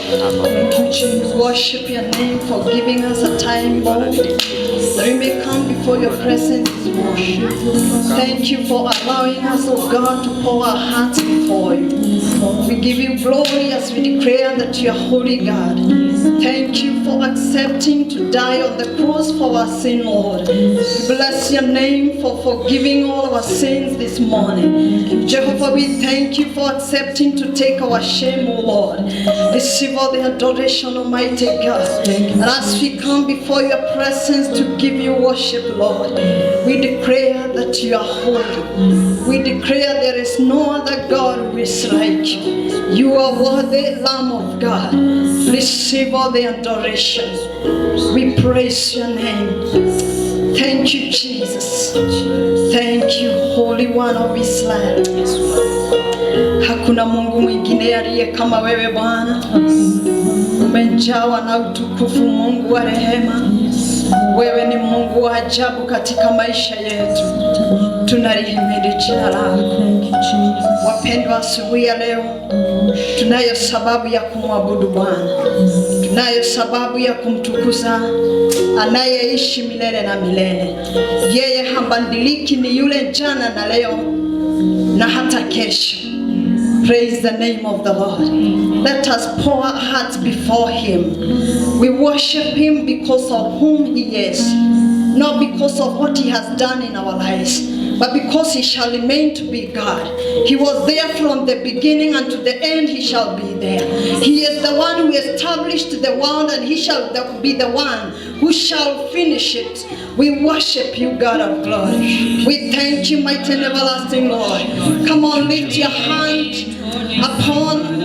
Thank you, Jesus. Worship your name for giving us a time, Lord, that we may come before your presence this morning. Thank you for allowing us, oh God, to pour our hearts before you. We give you glory as we declare that you are holy God. Thank you for accepting to die on the cross for our sin, Lord. We bless your name for forgiving all our sins this morning. Jehovah, we thank you for accepting to take our shame, O Lord. Receive all the adoration, Almighty God. And as we come before your presence to give you worship, Lord, we declare that you are holy. We declare there is no other God who is like you. You are worthy, Lamb of God. Receive all the adoration. We praise your name. Thank you, Jesus. Thank you, Holy One of Israel. Hakuna Mungu mwingine aliye kama wewe Bwana. Umejawa na utukufu, Mungu wa rehema. Wewe ni Mungu wa ajabu katika maisha yetu. Tunalihimidi jina lako. Wapendwa, asubuhi ya leo tunayo sababu ya kumwabudu Bwana. Tunayo sababu ya kumtukuza anayeishi milele na milele. Yeye habadiliki, ni yule jana na leo na hata kesho. Praise the name of the Lord. Let us pour our hearts before him. We worship him because of whom he is, not because of what he has done in our lives, but because he shall remain to be God. He was there from the beginning and to the end he shall be there. He is the one who established the world, and he shall be the one who shall finish it. We worship you, God of glory. We thank you, mighty and everlasting Lord. Come on, lift your hand upon and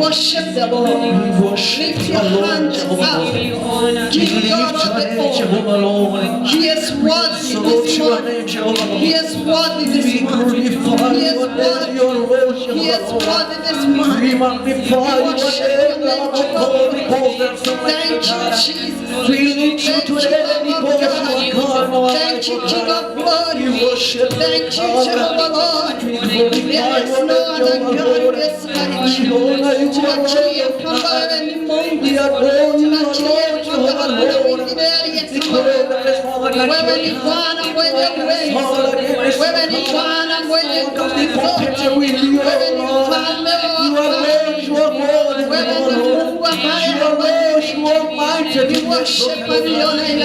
worship the Lord. Lift your hands up. Give God all the glory. He is worthy this morning. He is worthy this morning. He is worthy. He is worthy this morning. We worship your name, Jehovah. Thank you, Jesus. We need you today because you are God. Thank you, King of glory. Thank you, Jehovah Lord. There is no other God is like you. Tunachilia kwamba wewe ni Mungu. Tunachilia kwamba hakuna mwingine aliyesimama. Wewe ni Bwana mwenye uwezo. Wewe ni Bwana mwenye nguvu. Wewe ni mfalme wa wafalme. Wewe ni Mungu ambaye we worship and we honor you.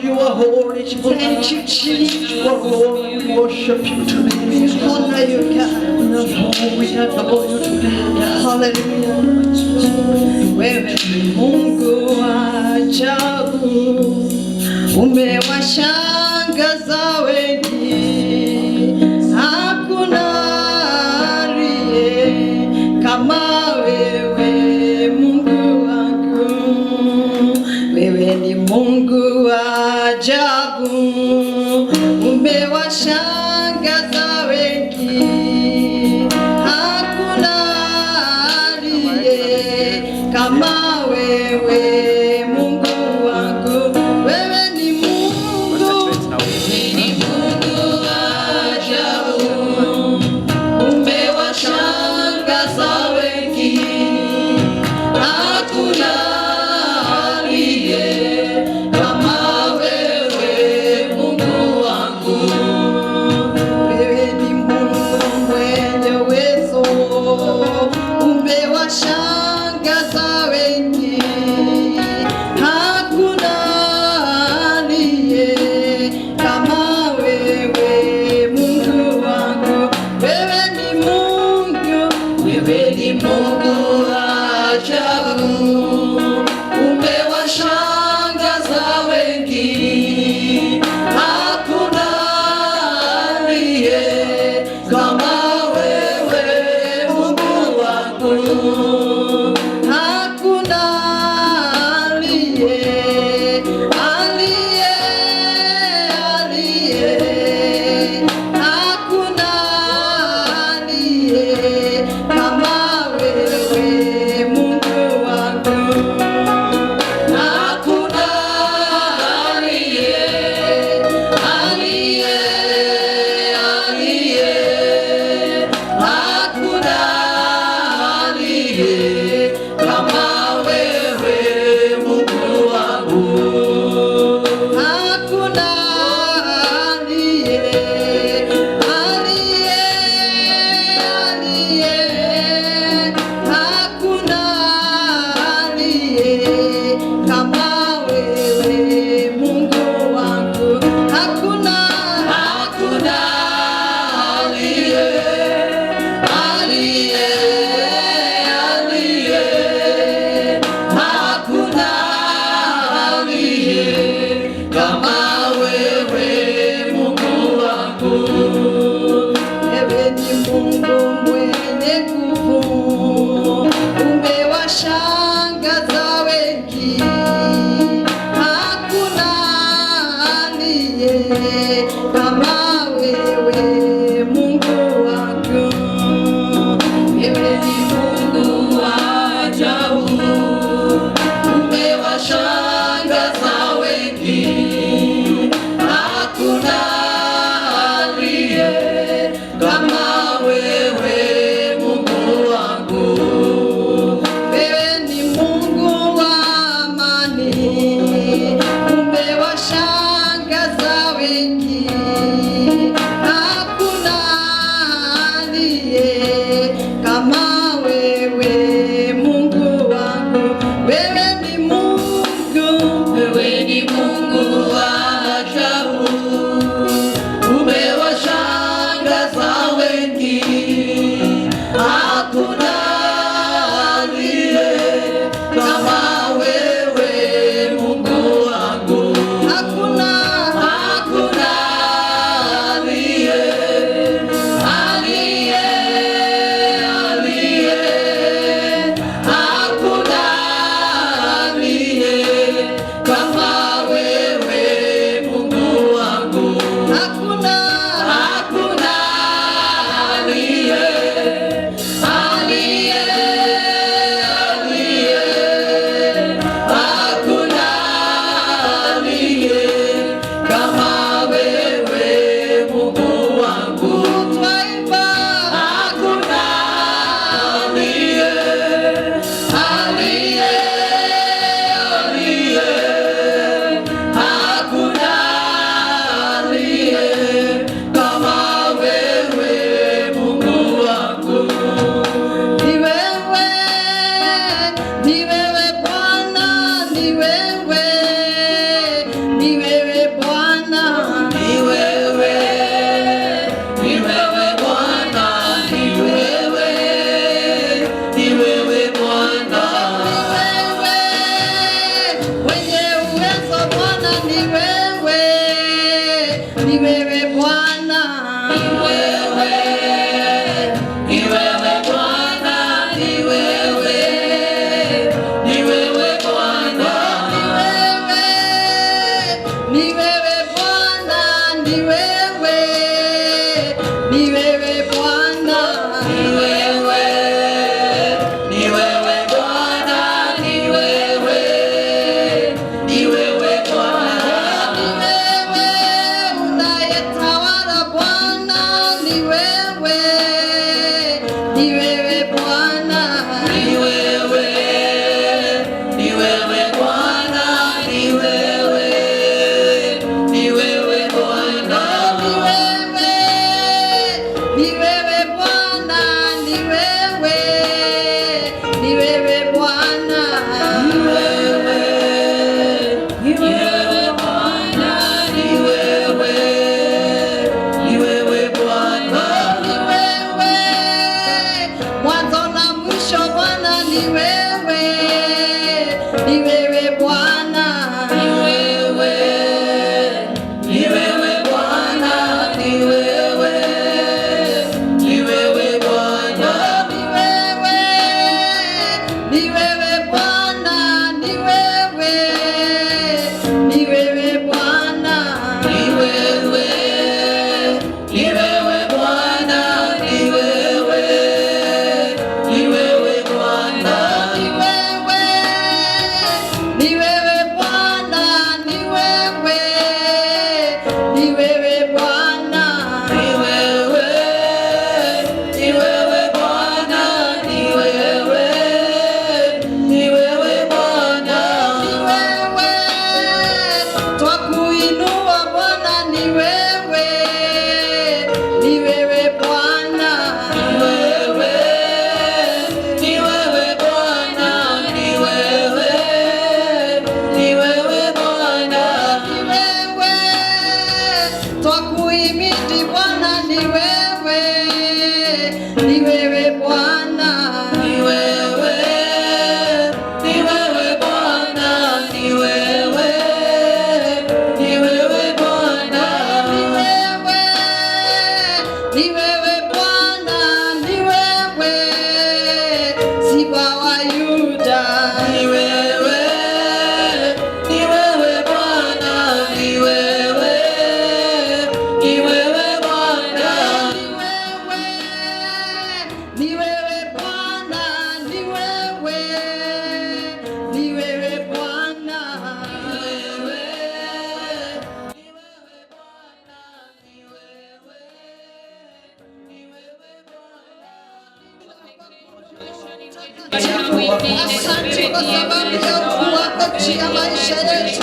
You are holy. Thank you, Jesus. You are holy. We worship you today. We honor you, God. We adore you today. Hallelujah. Wewe ni Mungu wa ajabu, umewashangaza wengi. Hakuna aliye kama wewe, Mungu wangu. Wewe ni Mungu wa ajabu, umewashangaza wengi. Hakuna aliye kama wewe, Mungu wangu. Wewe ni Mungu wa ajabu, umewashangaza wengi. Hakuna aliye kama wewe, Mungu wangu. Wewe ni Mungu mwenye uwezo, umewashangaza wengi. wewe Bwana, ni wewe Bwana, ni wewe Bwana, ni wewe Bwana, ni wewe Bwana, ni wewe Bwana, ni wewe Bwana, unayetawala Bwana, ni wewe Bwana, ni wewe Bwana, ni wewe Bwana, ni wewe Bwana, ni wewe Bwana, ni wewe Bwana, ni wewe Bwana, ni wewe mwanzo na mwisho Bwana, ni wewe Bwana, ni wewe Bwana, ni wewe Bwana, ni wewe Bwana, ni wewe Bwana, ni wewe Bwana, ni wewe Bwana, ni wewe Bwana, ni wewe Bwana, ni wewe Bwana, ni wewe Bwana, twakuinua Bwana, ni wewe Bwana, ni wewe Bwana, ni wewe Bwana, twakuimidi Bwana, ni wewe Bwana, ni wewe Bwana, ni wewe Bwana, ni wewe Bwana, ni wewe Simba wa Yuda, ni wewe Bwana, ni wewe Bwana, ni wewe Bwana, ni wewe Bwana, asante kwa sababu ya kuachia maisha yetu.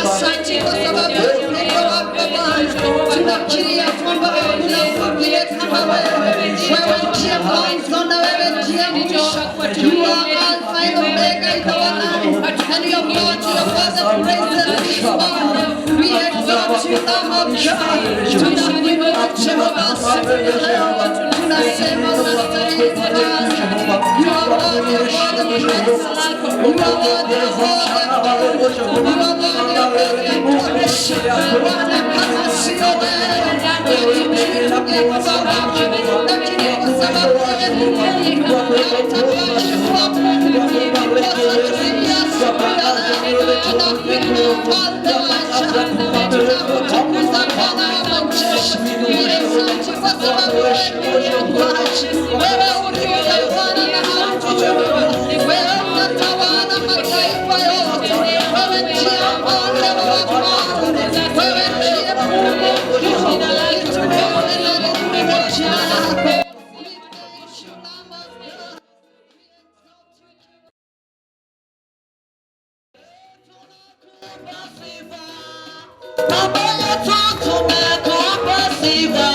Asante kwa sababu ya upendo wako Bwana. Tunakiri ya kwamba hakuna mwingine kama wewe. Wewe ndiye mwanzo na wewe ndiye mwisho. You are Alpha and Omega in our life, and your God, your Father, praise this morning. We exalt you, Lamb of God. Tunakuinua Jehova siku ya leo. Tunasema unastahili Bwana. You are worthy of all the praise. You are worthy of all the glory. You are worthy of every adoration. Bwana, kama sio wewe, lakini kwa sababu wewe ni Mungu, hautabaki kuwa Mungu. Tunakuinua siku ya leo. Tunakuinua Mfalme wa ajabu. Tunakutukuza Bwana wa majeshi. Asante kwa sababu wewe ni muumbaji. Wewe uliumba Bwana na hautujua. Wewe unatawala mataifa yote. Wewe ndiye Mfalme wa wafalme. Wewe ndiye Mungu. Litukuze na liinuliwe jina lako. Baba yetu tumekupa sifa,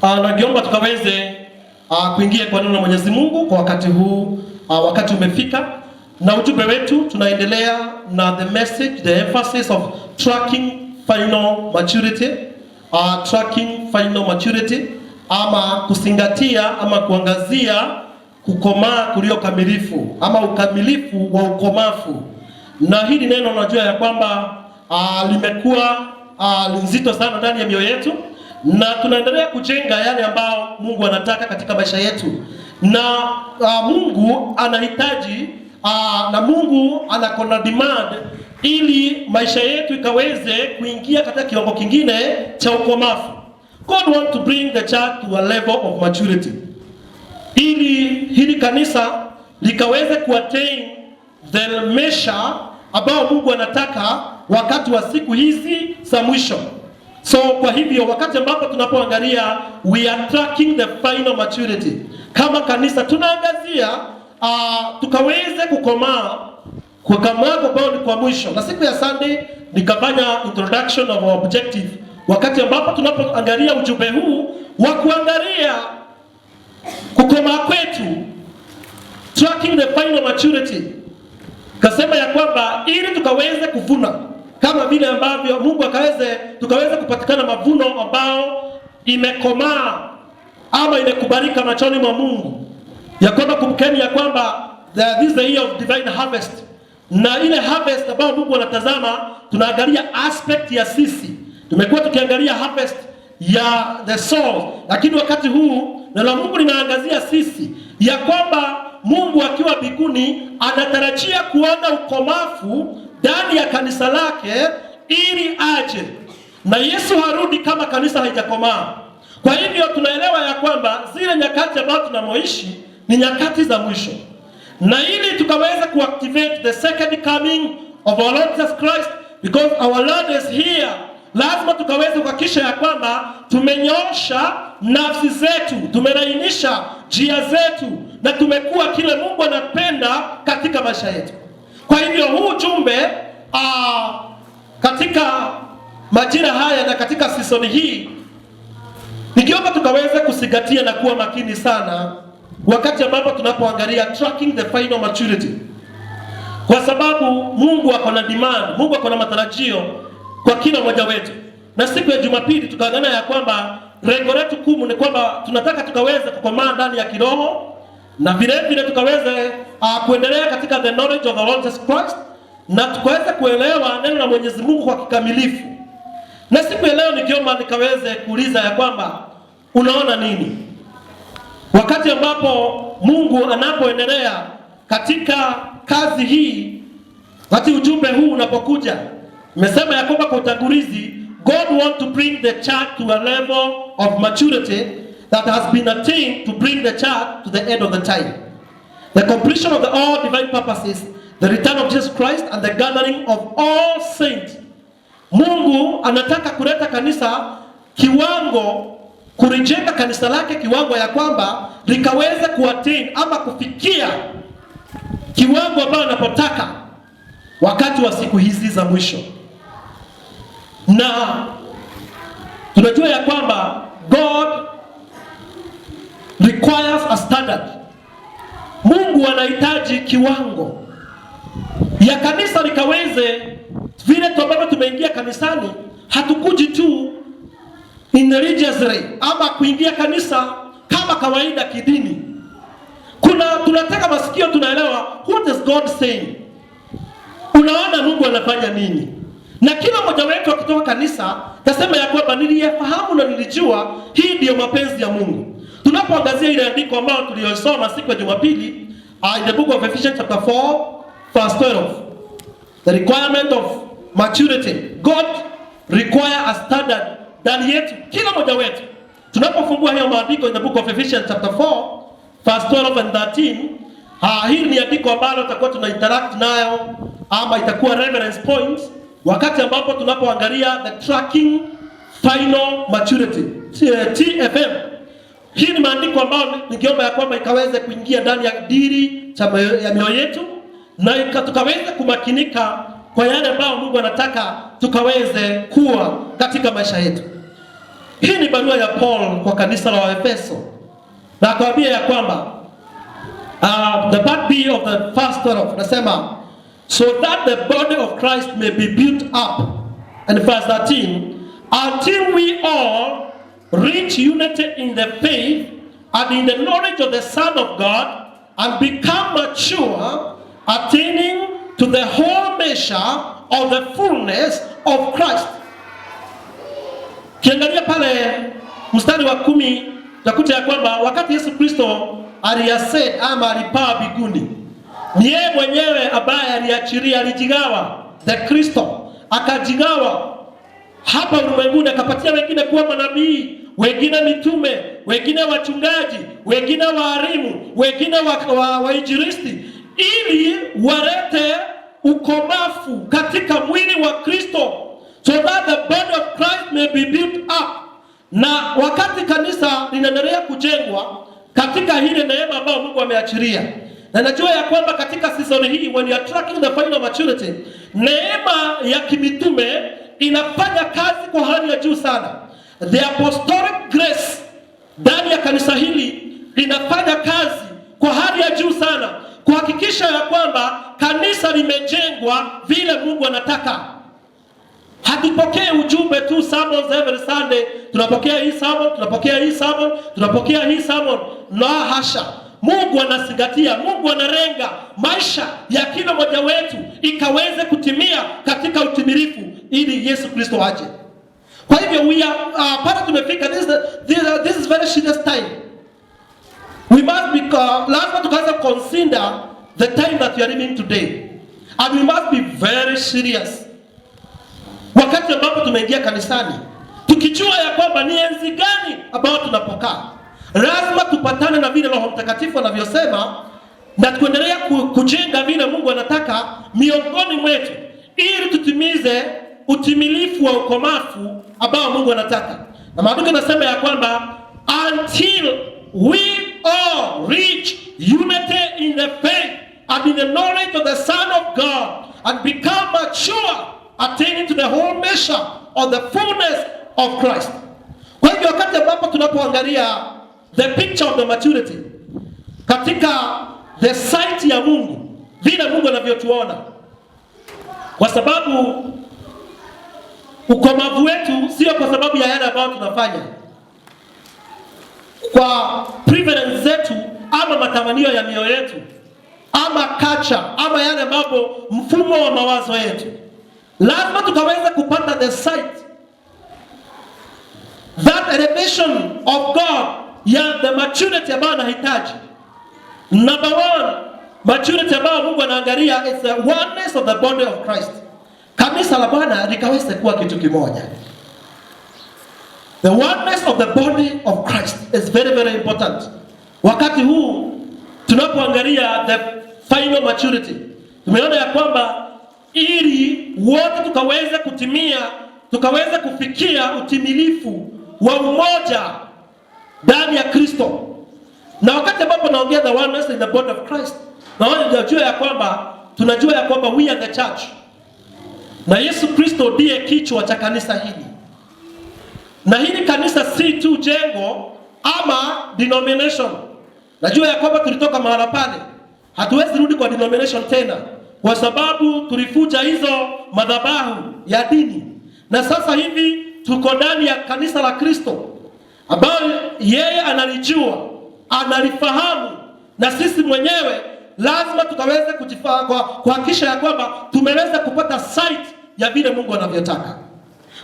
Na niomba tukaweze kuingia kwa neno la Mwenyezi Mungu kwa wakati huu. Wakati umefika na ujumbe wetu tunaendelea na the message, the emphasis of tracking final maturity. Tracking final maturity, ama kuzingatia ama kuangazia kukomaa kulio kamilifu ama ukamilifu wa ukomafu. Na hili neno najua ya kwamba limekuwa nzito sana ndani ya mioyo yetu, na tunaendelea kujenga yale ambao Mungu anataka katika maisha yetu. Na Mungu anahitaji na Mungu anakona demand ili maisha yetu ikaweze kuingia katika kiwango kingine cha ukomafu. God want to bring the church to a level of maturity, ili hili kanisa likaweze kuattain the measure ambao Mungu anataka wakati wa siku hizi za mwisho. So kwa hivyo wakati ambapo tunapoangalia we are tracking the final maturity, kama kanisa tunaangazia tukaweze kukomaa ambao ni kwa mwisho. Na siku ya Sunday nikafanya introduction of our objective, wakati ambapo tunapoangalia ujumbe huu wa kuangalia kukomaa kwetu, tracking the final maturity, kasema ya kwamba ili tukaweze kuvuna kama vile ambavyo Mungu tukaweze kupatikana mavuno ambao imekomaa ama imekubalika machoni mwa Mungu, ya kwamba kumbukeni ya kwamba this is the year of divine harvest. Na ile harvest ambayo Mungu anatazama, tunaangalia aspect ya sisi. Tumekuwa tukiangalia harvest ya the soul, lakini wakati huu neno Mungu linaangazia sisi ya kwamba Mungu akiwa mbinguni anatarajia kuona ukomafu ndani ya kanisa lake ili aje. Na Yesu harudi kama kanisa haijakomaa. Kwa hivyo tunaelewa ya kwamba zile nyakati ambazo tunamoishi ni nyakati za mwisho. Na ili tukaweza kuactivate the second coming of our Lord Jesus Christ, because our Lord is here, lazima tukaweza kuhakikisha ya kwamba tumenyoosha nafsi zetu, tumelainisha njia zetu, na tumekuwa kile Mungu anapenda katika maisha yetu. Kwa hivyo huu ujumbe katika majira haya na katika season hii, nikiomba tukaweza kuzingatia na kuwa makini sana wakati ambapo tunapoangalia tracking the final maturity, kwa sababu Mungu ako na demand, Mungu ako na matarajio kwa kila mmoja wetu. Na siku ya Jumapili tukaangana ya kwamba lengo letu kuu ni kwamba tunataka tukaweze kukomaa ndani ya kiroho, na vile vile tukaweze kuendelea katika the knowledge of the Lord Jesus Christ, na tukaweze kuelewa neno la Mwenyezi Mungu kwa kikamilifu. Na siku ya leo nikiomba nikaweze kuuliza ya kwamba unaona nini wakati ambapo Mungu anapoendelea katika kazi hii, wakati ujumbe huu unapokuja. Nimesema ya kwamba kwa utangulizi, God want to bring the church to a level of maturity that has been attained to bring the church to the end of the time, the completion of the all divine purposes, the return of Jesus Christ, and the gathering of all saints. Mungu anataka kuleta kanisa kiwango, kulijenga kanisa lake kiwango ya kwamba likaweze kuattain ama kufikia kiwango ambao anapotaka wakati wa siku hizi za mwisho. Na tunajua ya kwamba God requires a standard. Mungu anahitaji kiwango ya kanisa likaweze, vile tu ambavyo tumeingia kanisani, hatukuji tu in religiously ama kuingia kanisa kama kawaida kidini. Tunataka masikio, tunaelewa what is God saying. Unaona Mungu anafanya nini? Na kila mmoja wetu akitoka kanisa tasema ya kwamba niliyafahamu na nilijua hii ndio mapenzi ya Mungu. Tunapoangazia ile andiko ambalo tuliyosoma siku ya Jumapili, in the book of Ephesians chapter 4 verse 12, the requirement of maturity. God require a standard ndani yetu, kila mmoja wetu. Tunapofungua hiyo maandiko in the book of Ephesians chapter 4 verse 12 and 13, hili ni andiko ambalo tutakuwa tuna interact nayo ama itakuwa reference point wakati ambapo tunapoangalia the tracking final maturity, TFM. Hii ni maandiko ambayo ningeomba ya kwamba ikaweze kuingia ndani ya diri ya mioyo yetu, na tukaweze kumakinika kwa yale ambayo Mungu anataka tukaweze kuwa katika maisha yetu. Hii ni barua ya Paul kwa kanisa la Waefeso. Na akamwambia ya kwamba the part B of the first 12 nasema, so that the body of Christ may be built up, and verse 13, until we all reach unity in the faith and in the knowledge of the Son of God, and become mature, attaining to the whole measure of the fullness of Christ. Kiangalia pale mstari wa 10 takuta ya kwamba wakati Yesu Kristo aliascend ama alipaa mbinguni, ni yeye mwenyewe ambaye aliachilia, alijigawa, the Kristo akajigawa hapa ulimwenguni, akapatia wengine kuwa manabii, wengine mitume, wengine wachungaji, wengine walimu, wengine wainjilisti, ili walete ukomavu katika mwili wa Kristo, so that the body of Christ may be built up. Na wakati kanisa linaendelea kujengwa katika hili neema ambayo Mungu ameachilia, na najua ya kwamba katika season hii, when you are tracking the final maturity, neema ya kimitume inafanya kazi kwa hali ya juu sana. The apostolic grace ndani ya kanisa hili inafanya kazi kwa hali ya juu sana kuhakikisha ya kwamba kanisa limejengwa vile Mungu anataka. Hatupokee ujumbe tu sermons every Sunday, tunapokea hii sermon, tunapokea hii sermon, tunapokea hii sermon. Na hasha. Mungu anazingatia, Mungu anarenga maisha ya kila mmoja wetu ikaweze kutimia katika utimilifu ili Yesu Kristo aje. Kwa hivyo we are pata tumefika, this is very serious time. We must be lazima tukaanza consider the time that we are living today, and we must be very serious. Wakati ambapo tumeingia kanisani, tukijua ya kwamba ni enzi gani ambayo tunapokaa, lazima tupatane na vile Roho Mtakatifu anavyosema, na tuendelea kujenga vile Mungu anataka miongoni mwetu, ili tutimize utimilifu wa ukomavu ambao Mungu anataka. Na maandiko yanasema ya kwamba until we all reach unity in the faith and in the knowledge of the Son of God and become mature, attaining to the whole measure of the fullness of Christ. Kwa hivyo wakati ambapo tunapoangalia the picture of the maturity katika the sight ya Mungu, vile Mungu anavyotuona, kwa sababu ukomavu wetu sio kwa sababu ya yale ambayo tunafanya, kwa preference zetu ama matamanio ya mioyo yetu ama culture ama yale ambapo mfumo wa mawazo yetu. Lazima tukaweza kupata the sight, that elevation of God, ya the maturity ambayo anahitaji. Number one, maturity ambayo Mungu anaangalia is the oneness of the body of Christ. Kanisa la Bwana likaweze kuwa kitu kimoja. The oneness of the body of Christ is very very important. Wakati huu tunapoangalia the final maturity, tumeona ya kwamba ili wote tukaweze kutimia, tukaweze kufikia utimilifu wa umoja ndani ya Kristo. Na wakati ambapo naongea the oneness in the body of Christ, tunajua ya kwamba we are the church, na Yesu Kristo ndiye kichwa cha kanisa hili. Na hili kanisa si tu jengo ama denomination. Najua ya kwamba tulitoka mahala pale, hatuwezi rudi kwa denomination tena, kwa sababu tulifuja hizo madhabahu ya dini. Na sasa hivi tuko ndani ya kanisa la Kristo ambayo yeye analijua, analifahamu, na sisi mwenyewe lazima tukaweze kuhakikisha ya kwamba tumeweza kupata sight ya vile Mungu anavyotaka.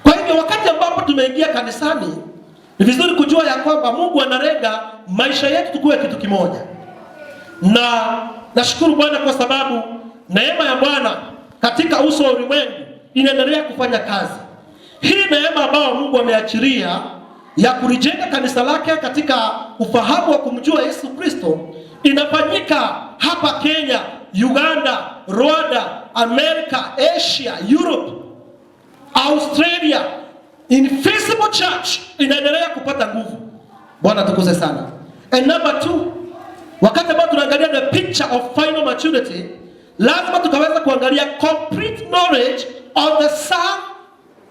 Kwa hivyo wakati ambapo tumeingia kanisani, ni vizuri kujua ya kwamba Mungu analenga maisha yetu tukue kitu kimoja. Na nashukuru Bwana kwa sababu neema ya Bwana katika uso wa ulimwengu inaendelea kufanya kazi. Hii neema ambayo Mungu ameachilia ya kulijenga kanisa lake katika ufahamu wa kumjua Yesu Kristo inafanyika hapa Kenya, Uganda, Rwanda, America, Asia, Europe, Australia. Invisible Church inaendelea kupata nguvu. Bwana tukuze sana. And number two, wakati ambao tunaangalia the picture of final maturity, lazima tukaweza kuangalia complete knowledge of the Son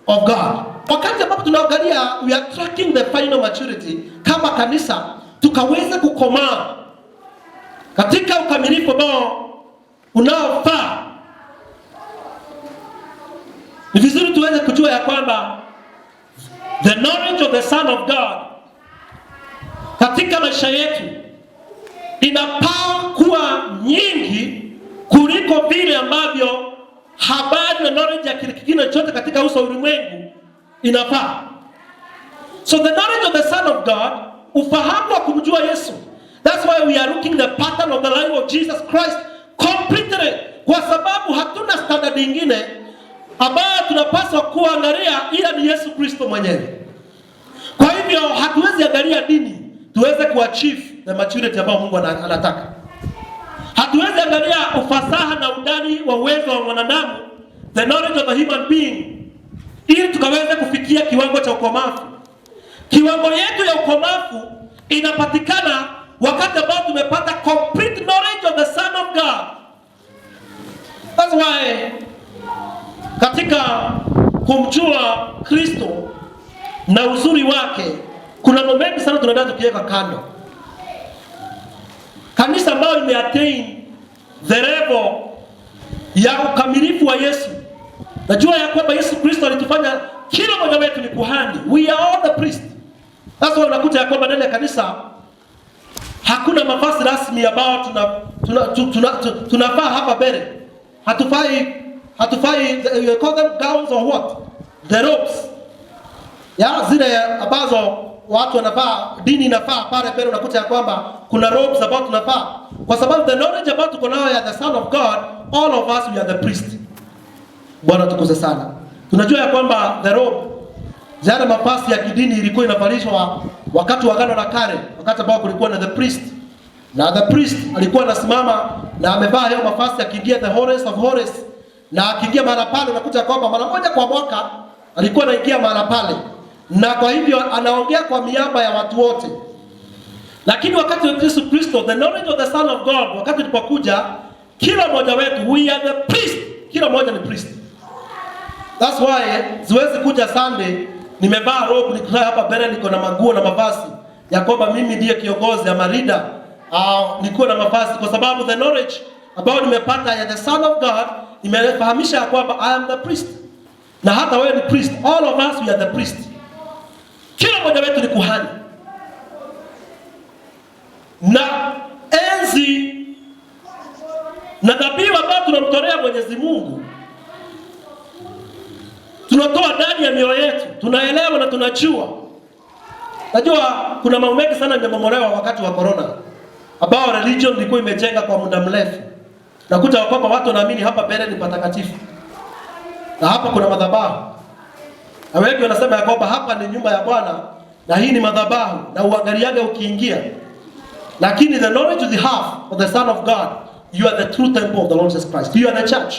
of God. Wakati ambapo tunaangalia we are tracking the final maturity kama kanisa, tukaweza kukomaa katika ukamilifu ambao unaofaa. Ni vizuri tuweze kujua ya kwamba the knowledge of the Son of God katika maisha yetu inapaa kuwa nyingi kuliko vile ambavyo habari na knowledge ya kile kingine chote katika uso ulimwengu inafaa. So the knowledge of the Son of God, ufahamu wa kumjua Yesu. That's why we are looking the pattern of the life of Jesus Christ completely, kwa sababu hatuna standard nyingine ambayo tunapaswa kuangalia ila ni Yesu Kristo mwenyewe. Kwa hivyo hatuwezi angalia dini tuweze kuachieve the maturity ambayo Mungu anataka. Hatuwezi angalia ufasaha na undani wa uwezo wa mwanadamu, the knowledge of the human being, ili tukaweze kufikia kiwango cha ukomavu. Kiwango yetu ya ukomavu inapatikana wakati ambao tumepata complete knowledge of the Son of God. That's why katika kumjua Kristo na uzuri wake kuna mambo mengi sana tunataka tukiweka kando. Kanisa ambalo limeattain the level ya ukamilifu wa Yesu, najua ya kwamba Yesu Kristo alitufanya kila mmoja wetu ni kuhani. We are all the priest. Sasa unakuta ya kwamba ndani ya kanisa hakuna mavazi rasmi ambao tunafaa hapa mbele. Hatufai you call them gowns or what? The robes. Ya zile ambazo watu wanafaa, dini inafaa pale pale, unakuta ya kwamba kuna robes ambao tunafaa. Kwa sababu the knowledge about tuko nayo ya the Son of God, all of us we are the priest. Bwana tukuze sana. Tunajua ya kwamba the robe, zile mavazi ya kidini ilikuwa inavalishwa wakati wa Agano la Kale, wakati ambao kulikuwa na the priest. Na the priest alikuwa anasimama na amevaa hayo mavazi akiingia the holiest of holies. Na akiingia mahali pale unakuta kwamba mara moja kwa mwaka alikuwa anaingia mahali pale. Na kwa hivyo anaongea kwa miamba ya watu wote. Lakini wakati wa Yesu Kristo, the knowledge of the Son of God, wakati tulipokuja, kila mmoja wetu, we are the priest. Kila mmoja ni priest. That's why siwezi kuja Sunday nimevaa robe nikukaa hapa mbele niko na maguo na mavazi ya kwamba mimi ndiye kiongozi ama leader, niko na mavazi, kwa sababu the knowledge ambayo nimepata ya the Son of God imefahamisha ya kwamba I am the priest. Na hata wewe ni priest. All of us we are the priest. Kila mmoja wetu ni kuhani. Na enzi na dhabihu ambayo tunamtolea Mwenyezi Mungu tunatoa ndani ya mioyo yetu. Tunaelewa na tunajua. Najua kuna mambo mengi sana yamemolewa wakati wa corona, ambao religion ilikuwa imejenga kwa muda mrefu. Nakuta kwamba watu wanaamini hapa mbele ni patakatifu. Na hapa kuna madhabahu. Na wengi wanasema ya kwamba hapa ni nyumba ya Bwana na hii ni madhabahu na uangaliage ukiingia. Lakini the knowledge you have of the Son of God, you are the true temple of the Lord Jesus Christ. You are the church.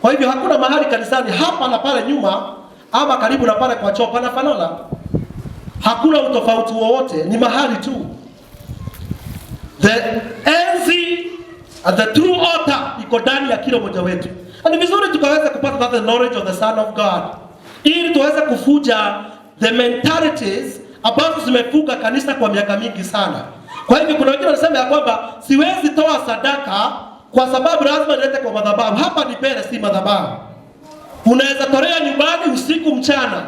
Kwa hivyo hakuna mahali kanisani hapa na pale nyuma ama karibu na pale kwa choo panafanana. Hakuna utofauti wowote, ni mahali tu. The enzi and the true altar iko ndani ya kila mmoja wetu. Ni vizuri tukaweza kupata the knowledge of the Son of God, ili tuweze kufuja the mentalities ambazo zimefuga kanisa kwa miaka mingi sana. Kwa hivyo kuna wengine wanasema ya kwamba siwezi toa sadaka kwa sababu lazima nilete kwa madhabahu. Hapa ni mbele, si madhabahu. Unaweza tolea nyumbani usiku mchana.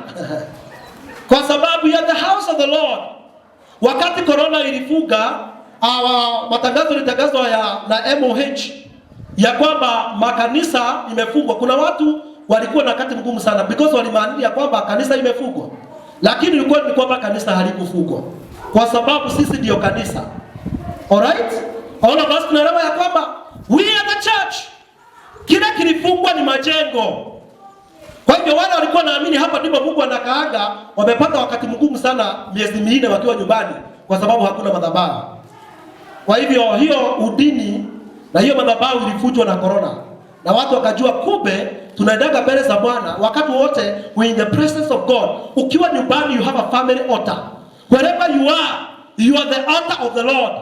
Kwa sababu ya the house of the Lord. Wakati corona ilifuga, matangazo litangazwa na MOH ya kwamba makanisa imefungwa. Kuna watu walikuwa na wakati mgumu sana because walimaanisha kwamba kanisa imefungwa. Lakini ilikuwa ni kwamba kanisa halikufungwa. Kwa sababu sisi ndio kanisa. Alright? All of us tunaelewa ya kwamba we are the church. Kile kilifungwa ni majengo. Kwa hivyo wale walikuwa naamini hapa ndipo Mungu anakaanga, wamepata wakati mgumu sana miezi 4 wakiwa nyumbani kwa sababu hakuna madhabahu. Kwa hivyo hiyo udini na hiyo madhabahu ilifutwa na corona. Na watu wakajua kumbe tunaendaga mbele za Bwana wakati wote we in the presence of God. Ukiwa nyumbani you have a family altar. Wherever you are the altar of the Lord.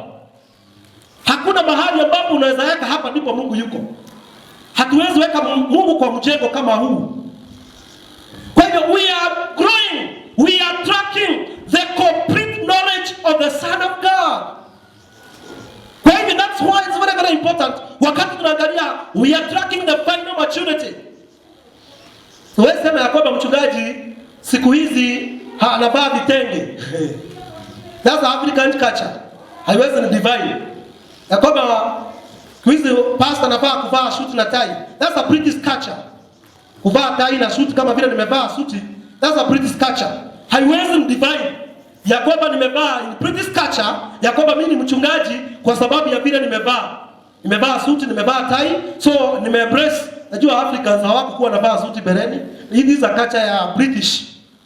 Hakuna mahali ambapo unaweza weka hapa ndipo Mungu yuko. Hatuwezi weka Mungu kwa mjengo kama huu. Kwa hivyo we are growing, we are tracking the complete knowledge of the Son of God. Kwa hivyo that's why it's very very important. Wakati tunaangalia we are tracking the final maturity. Wewe sema ya kwamba mchungaji siku hizi anavaa vitenge. That's African culture. Haiwezi ni divine. Ya kwamba hizi pastor anavaa kuvaa suit na tie. That's a British culture. Kuvaa tie na suit kama vile nimevaa suti. That's a British culture. Haiwezi ni divine. Ya kwamba nimevaa British culture, ya kwamba mimi ni mchungaji kwa sababu ya vile nimevaa. Nimevaa suti, nimevaa tie, so nimeembrace. Najua Africans hawakuwa wanavaa suti bereni. Hii is a culture ya British.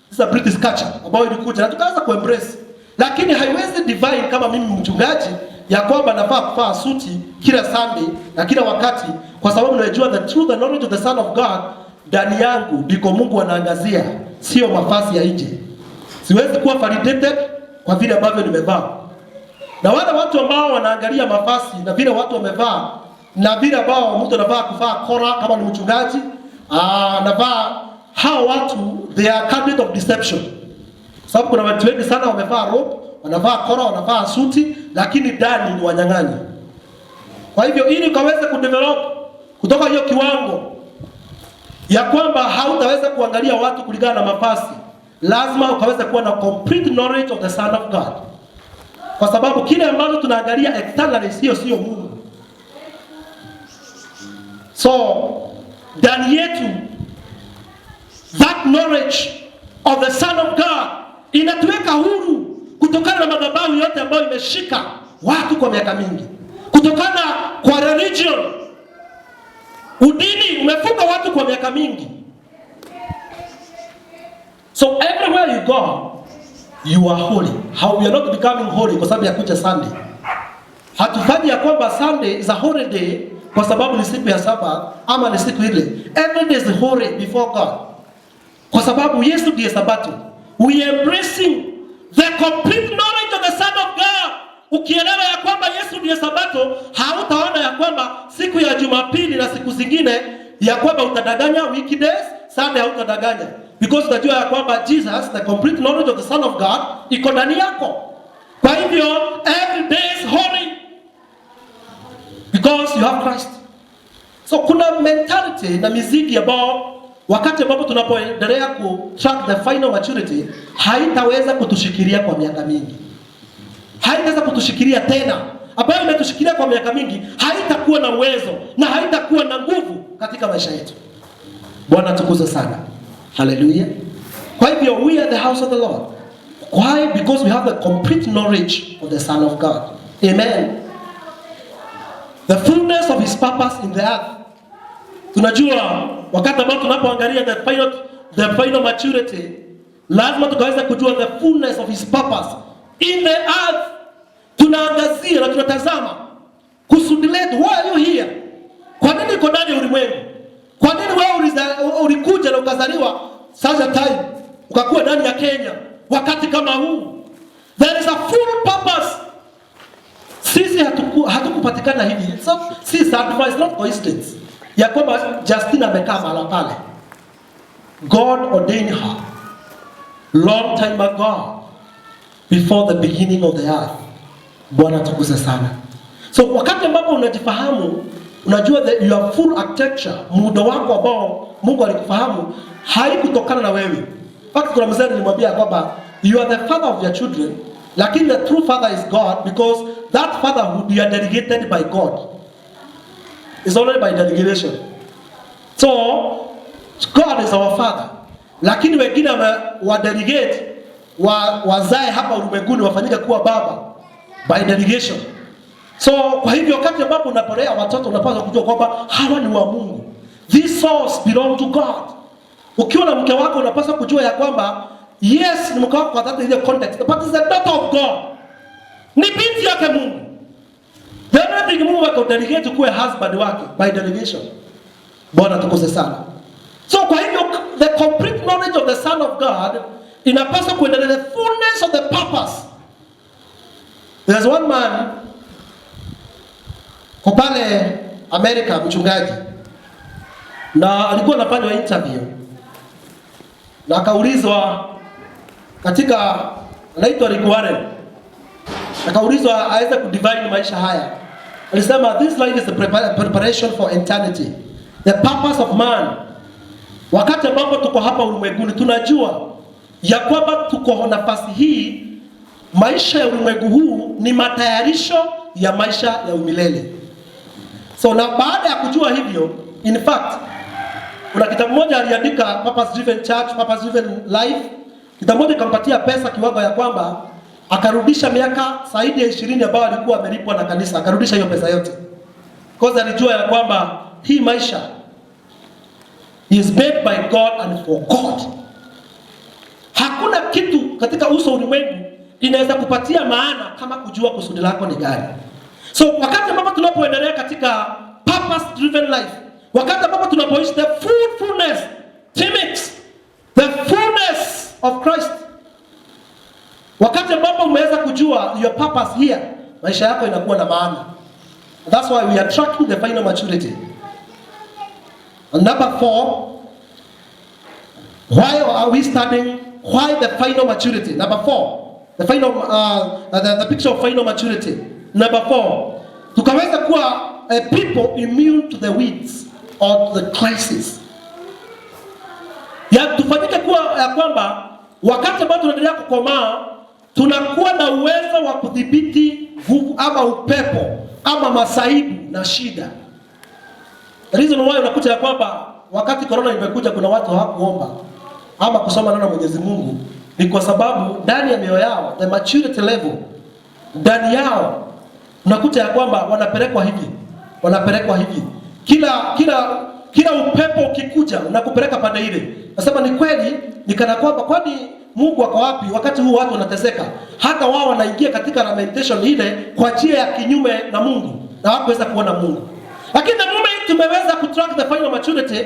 This is a British culture ambayo ilikuja na tukaanza kuembrace. Lakini haiwezi divine kama mimi mchungaji ya kwamba nafaa kuvaa suti kila Sunday na kila wakati, kwa sababu najua the truth, the knowledge of the Son of God ndani yangu ndiko Mungu anaangazia, sio mavazi ya nje. Siwezi kuwa validated kwa vile ambavyo nimevaa. Na wale watu ambao wanaangalia mavazi na vile watu wamevaa na vile ambao mtu anavaa kuvaa kora kama ni mchungaji, anavaa, hao watu they are candidate of deception. Sababu kuna watu wengi sana wamevaa robe, wanavaa kora, wanavaa suti, lakini ndani ni wanyang'anyi. Kwa hivyo ili ukaweze kudevelop kutoka hiyo kiwango ya kwamba hautaweza kuangalia watu kulingana na mavazi, lazima ukaweze kuwa na complete knowledge of the Son of God. Kwa sababu kile ambacho tunaangalia externally sio Mungu. So ndani yetu that knowledge of the Son of God inatuweka huru kutokana na madhabahu yote ambayo imeshika watu kwa miaka mingi, kutokana kwa religion. Udini umefunga watu kwa miaka mingi. So everywhere you go, you are holy. How we are not becoming holy kwa sababu ya kuja Sunday. Hatufanyi ya kwamba Sunday is a holy day kwa sababu ni siku ya Sabbath ama ni siku ile. Every day is holy before God. Kwa sababu Yesu ndiye Sabato. We are embracing the complete knowledge of the Son of God. Ukielewa ya kwamba Yesu ndiye Sabato, hautaona ya kwamba siku ya Jumapili na siku zingine ya kwamba utadanganya weekdays, Sunday hautadanganya. Because utajua ya kwamba Jesus, the complete knowledge of the Son of God, iko ndani yako. Kwa hivyo, every day is holy. Because you have Christ. So kuna mentality na miziki ambao wakati ambapo tunapoendelea ku track the final maturity, haitaweza kutushikilia kwa miaka mingi. Haitaweza kutushikilia tena. Ambayo imetushikilia kwa miaka mingi, haitakuwa na uwezo na haitakuwa na nguvu katika maisha yetu. Bwana tukuze sana. Hallelujah. Kwa hivyo we are the house of the Lord. Why? Because we have the complete knowledge of the Son of God. Amen. The fullness of his purpose in the earth. Tunajua wakati ambao tunapoangalia the final maturity, lazima tukaweza kujua the fullness of his purpose in the earth. Tunaangazia na tunatazama kusudi letu. Why are you here? Kwa nini uko ndani ya ulimwengu? Kwa nini wewe ulikuja na ukazaliwa such a time ukakuwa ndani ya Kenya wakati kama huu? There is a full purpose. Sisi hatukupatikana hivi. So si sacrifice, not coincidence. Ya kwamba Justina amekaa mahali pale. God ordained her long time ago before the beginning of the earth. Bwana tukuze sana. So wakati ambapo unajifahamu, unajua that your full architecture, muundo wako ambao Mungu alikufahamu, haikutokana na wewe. Fact kuna mzee nilimwambia kwamba you are the father of your children, lakini the true father is God, because that fatherhood you are delegated by God. It's only by delegation. So God is our father. Lakini wengine wa delegate wazae hapa ulimwenguni wafanyike kuwa baba by delegation. So kwa hivyo wakati ambapo unapolea watoto unapaswa kujua kwamba hawa ni wa Mungu. These souls belong to God. Ukiwa na mke wako unapaswa kujua ya kwamba yes, ni mke wako kwa that ile context, but it's the daughter of God. Ni binti yake Mungu. The only thing Mungu akadelegate kuwe husband wake by delegation. Bwana tukuze sana. So kwa hivyo the complete knowledge of the Son of God inapaswa kuendelea the fullness of the purpose. There's one man kwa pale Amerika, mchungaji, na alikuwa anafanya interview na akaulizwa katika, anaitwa Rick Warren, akaulizwa aweze kudivine maisha haya. Alisema this life is a preparation for eternity. The purpose of man. Wakati ambapo tuko hapa ulimwenguni tunajua ya kwamba tuko nafasi hii, maisha ya ulimwengu huu ni matayarisho ya maisha ya umilele. So na baada ya kujua hivyo, in fact, kuna kitabu moja aliandika, Purpose Driven Church, Purpose Driven Life. Kitabu moja kampatia pesa kiwango ya kwamba akarudisha miaka zaidi ya 20 ambayo alikuwa amelipwa na kanisa, akarudisha hiyo pesa yote. Because alijua ya kwamba hii maisha is made by God and for God. Hakuna kitu katika uso ulimwengu inaweza kupatia maana kama kujua kusudi lako ni gani. So wakati ambapo tunapoendelea katika purpose driven life, wakati ambapo tunapoishi the fullness, the fullness of Christ, wakati ambapo umeweza kujua your purpose here, maisha yako inakuwa na maana. That's why we are tracking the final maturity. And number 4, why are we studying? Why the final maturity? Number 4, the final, the picture of final maturity. Number 4, tukaweza kuwa people immune to the weeds or the crisis. Ya tufanyike kuwa ya kwamba wakati ambao tunaendelea kukomaa, tunakuwa na uwezo wa kudhibiti nguvu ama upepo ama masaibu na shida. The reason why unakuta ya kwamba wakati corona imekuja kuna watu hawakuomba ama kusoma neno la Mwenyezi Mungu ni kwa sababu ndani ya mioyo yao, the maturity level ndani yao unakuta ya kwamba wanapelekwa hivi. Kila upepo ukikuja unakupeleka pande ile. Nasema ni kweli, nikana kwamba kwani Mungu wako wapi wakati huu watu wanateseka? Hata wao wanaingia katika lamentation ile kwa njia ya kinyume na Mungu na hawakuweza kuona Mungu. Lakini the moment tumeweza kutrack the final maturity,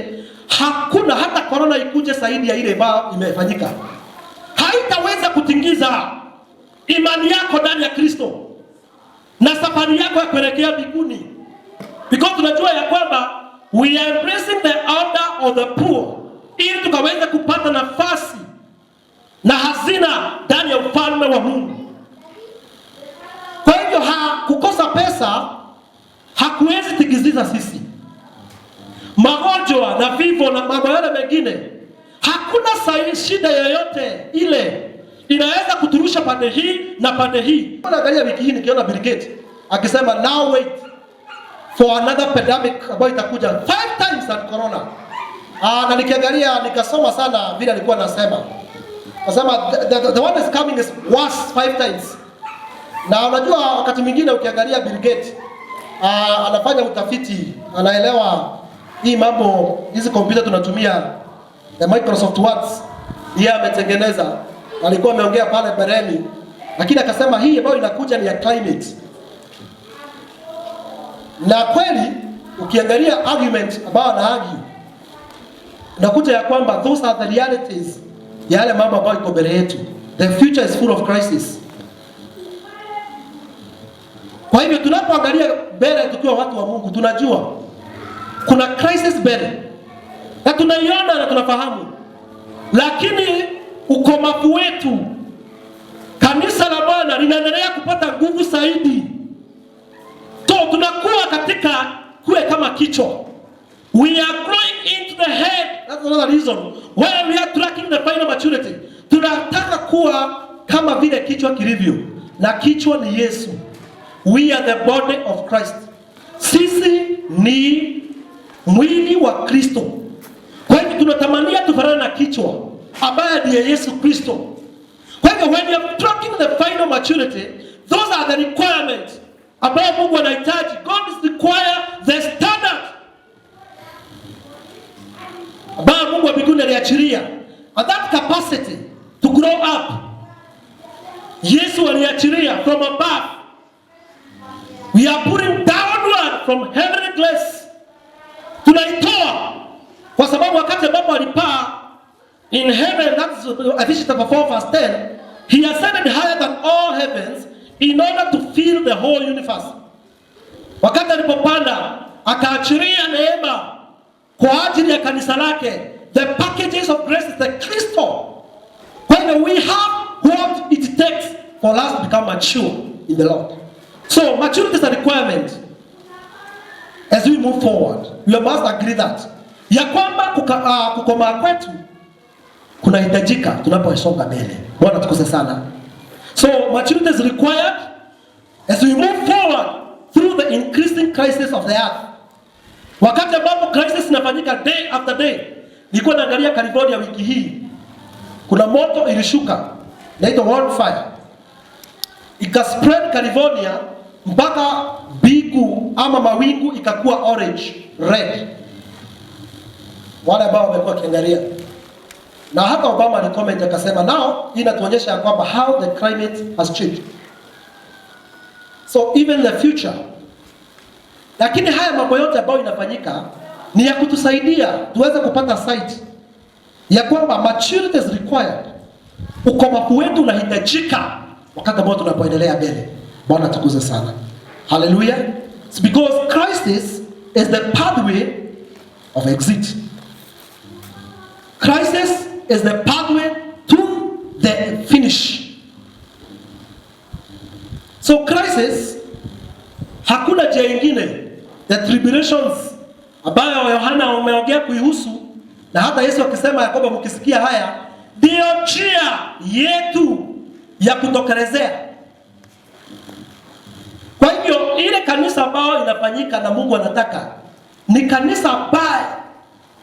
hakuna hata corona ikuje zaidi ya ile ambayo imefanyika, haitaweza kutingiza imani yako ndani ya Kristo na safari yako ya kuelekea mbinguni. Because tunajua ya kwamba we are embracing the order of the poor ili tukaweze kupata nafasi na hazina ndani ya ufalme wa Mungu. Kwa hivyo kukosa pesa hakuwezi tigiziza sisi. Magonjwa na vifo na mambo yale mengine, hakuna shida yoyote ile inaweza kuturusha pande hii na pande hii. Naangalia wiki hii nikiona Bill Gates akisema now wait for another pandemic ambayo itakuja 5 times than corona. Na nikiangalia nikasoma sana vile alikuwa anasema. Anasema the one is coming is worse 5 times. Na unajua wakati mwingine ukiangalia Bill Gates anafanya utafiti, anaelewa hii mambo, hizi kompyuta tunatumia the Microsoft Words yeye ametengeneza. Alikuwa ameongea pale Bereni, lakini akasema hii ambayo inakuja ni ya climate. Na kweli ukiangalia argument ambayo anaargue, unakuta ya kwamba those are the realities ya yale mambo ambayo iko mbele yetu. The future is full of crisis. Kwa hivyo tunapoangalia mbele tukiwa watu wa Mungu, tunajua kuna crisis mbele na tunaiona na tunafahamu, lakini ukomavu wetu, kanisa la Bwana linaendelea kupata nguvu zaidi. So tunakuwa katika kuwe kama kichwa. We are growing into the head. That's another reason why we are tracking the final maturity. Tunataka kuwa kama vile kichwa kilivyo, na kichwa ni Yesu. We are the body of Christ. Sisi ni mwili wa Kristo. Kwa hivyo tunatamania tufanane na kichwa ambaye ni Yesu Kristo. Kwa hivyo when you are tracking the final maturity, those are the requirements ambayo Mungu anahitaji. God is require the standard ambayo Mungu wa mbinguni aliachilia. And that capacity to grow up, Yesu aliachilia from above. We are putting downward from heavenly place. Tunaitoa kwa sababu wakati ambapo alipaa in heaven, that's Ephesians chapter 4 verse 10, he ascended higher than all heavens in order to fill the whole universe. Wakati alipopanda akaachilia neema kwa ajili ya kanisa lake, the packages of grace is the crystal. When we have what it takes for us to become mature in the Lord. So maturity is a requirement as we move forward. We must agree that ya kwamba kukomaa kwetu kunahitajika tunaposonga mbele. Bwana tukuse sana. So maturity is required as we move forward through the increasing crisis of the earth. Wakati ambapo crisis inafanyika day after day. Nilikuwa naangalia California wiki hii. Kuna moto ilishuka. Inaitwa wildfire. Ikaspread California mpaka bigu ama mawingu ikakuwa orange, red. Wale ambao wamekuwa kiangalia. Na hata Obama alicomment akasema now inatuonyesha ya kwamba how the climate has changed. So even the future. Lakini haya mambo yote ambayo inafanyika ni ya kutusaidia tuweze kupata sight ya kwamba maturity is required. Ukomavu wetu unahitajika wakati ambao tunapoendelea mbele. Bwana tukuze sana. Hallelujah. It's because crisis is the pathway of exit. Crisis is the pathway to the finish. So crisis, hakuna njia nyingine. The tribulations ambayo Yohana ameongea kuihusu na hata Yesu akisema ya kwamba mkisikia haya ndio njia yetu ya kutokelezea. Kwa hivyo ile kanisa ambayo inafanyika na Mungu anataka ni kanisa ambayo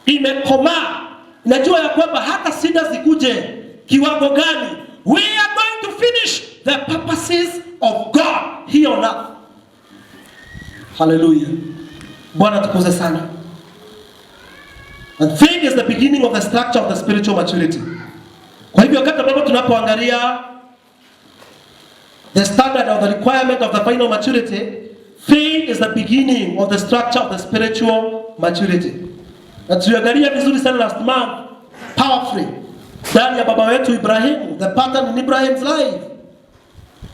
imekomaa. Najua ya kwamba hata shida zikuje kiwango gani, we are going to finish the purposes of God here on earth. Hallelujah. Bwana tukuze sana. And faith is the beginning of the structure of the spiritual maturity. Kwa hivyo wakati ambapo tunapoangalia the standard of the requirement of the final maturity, faith is the beginning of the structure of the spiritual maturity. Na tuliangalia vizuri sana last month, powerfully, ndani ya baba wetu Ibrahim, the pattern in Ibrahim's life.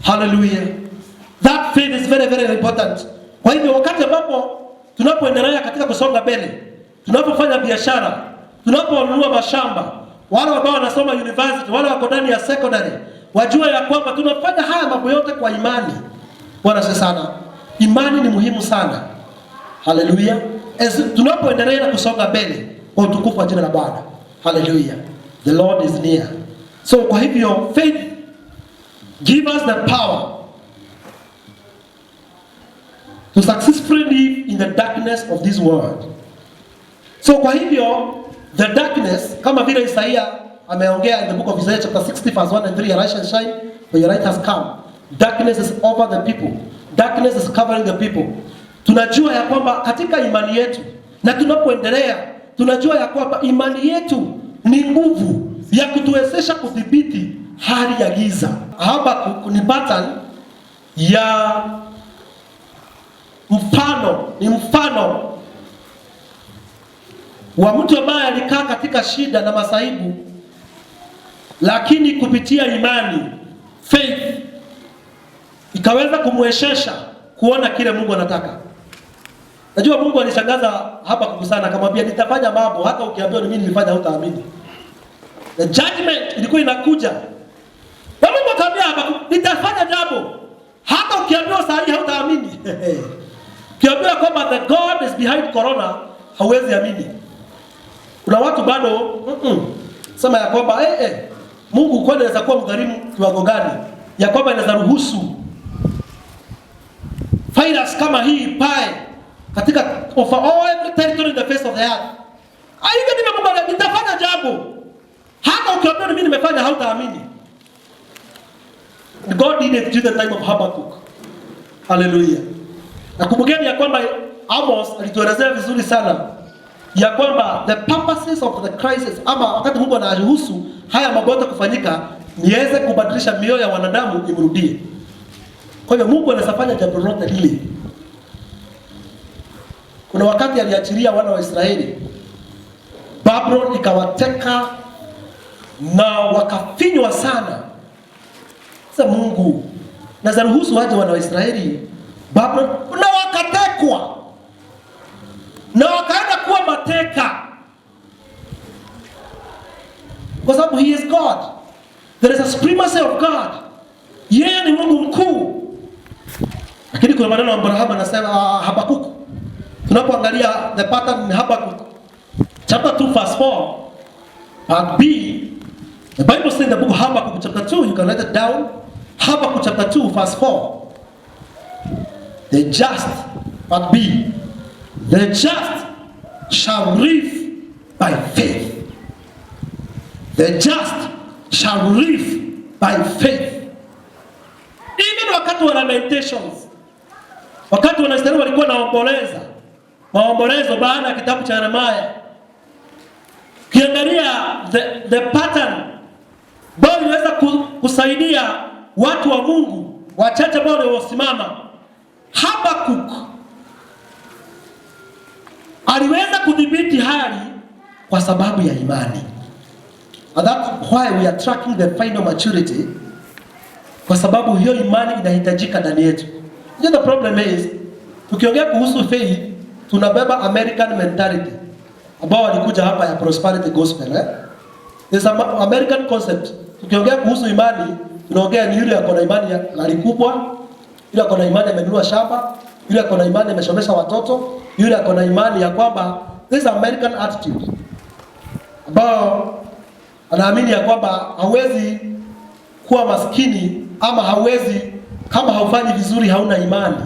Hallelujah. That faith is very, very important. Kwa hivyo wakati ambapo tunapoendelea katika kusonga mbele, tunapofanya biashara, tunaponunua mashamba, wale ambao wanasoma university, wale wako ndani ya secondary, wajua ya kwamba tunafanya haya mambo yote kwa imani. Bwana sana. Imani ni muhimu sana. Hallelujah. Tunapoendelea na kusonga mbele kwa utukufu wa jina la Bwana. Hallelujah. The Lord is near. So kwa hivyo faith give us the power to successfully live in the darkness of this world. So kwa hivyo the darkness, kama vile Isaiah ameongea in the book of Isaiah chapter 60 verse 1 and 3, arise and shine for your light has come. Darkness is over the people. Darkness is covering the people. Tunajua ya kwamba katika imani yetu na tunapoendelea tunajua ya kwamba imani yetu ni nguvu ya kutuwezesha kudhibiti hali ya giza. Hapa ni pattern ya mfano wa mtu ambaye alikaa katika shida na masaibu, lakini kupitia imani, faith, ikaweza kumwezesha kuona kile Mungu anataka. Najua Mungu alishangaza hapa kukusana, akamwambia nitafanya mambo hata ukiambiwa ni mimi nilifanya hutaamini. The judgment ilikuwa inakuja. Na Mungu akamwambia hapa nitafanya jambo hata ukiambiwa saa hii hautaamini. Ukiambiwa kwamba the God is behind corona, hauwezi amini. Kuna watu bado sema ya kwamba Mungu kwani anaweza kuwa mdhalimu kiwango gani ya kwamba anaweza ruhusu virus kama hii pae katika over all every territory in the face of the earth. Aidha ni Mungu nitafanya jambo hata ukiambiwa mimi nimefanya hautaamini. God did it during the time of Habakkuk. Hallelujah. Nakumbukeni ya kwamba Amos alituelezea vizuri sana ya kwamba the purposes of the crisis, ama wakati Mungu anaruhusu haya mambo yote kufanyika, niweze kubadilisha mioyo ya wanadamu imrudie. Kwa hiyo Mungu anasafanya jambo lote lile. Kuna wakati aliachilia wana wa Israeli, Babylon ikawateka na wakafinywa sana. Sasa Mungu nazaruhusu waje wana wa Israeli Babylon na wakatekwa na wakaenda kuwa mateka. kwa sababu he is God. There is a supremacy of God. Yeye ni Mungu mkuu. Lakini kuna maneno Abraham anasema Habakuk. Tunapoangalia the pattern in Habakuk chapter 2 verse 4 part B, the Bible says in the book of Habakkuk chapter 2, you can write it down. Habakkuk chapter 2 verse 4. The just, part B, the just shall live by faith. The just shall live by faith. Even wakati wa lamentations, wakati Wanaisraeli walikuwa naomboleza maombolezo baada ya kitabu cha Yeremia, kiangalia the pattern bado inaweza kusaidia watu wa Mungu wachache ambao waliosimama. Habakuk aliweza kudhibiti hali kwa sababu ya imani. And that's why we are tracking the final maturity, kwa sababu hiyo imani inahitajika ndani yetu. The problem is, tukiongea kuhusu faith, tunabeba American mentality ambao walikuja hapa ya prosperity gospel. There's an American concept. Tukiongea kuhusu imani, tunaongea ni yule akona imani ya gari kubwa, yule akona imani amenunua shamba, yule akona imani ameshomesha watoto, yule akona imani ya kwamba this is American attitude, ambao anaamini ya kwamba hawezi kuwa maskini ama hawezi, kama haufanyi vizuri hauna imani.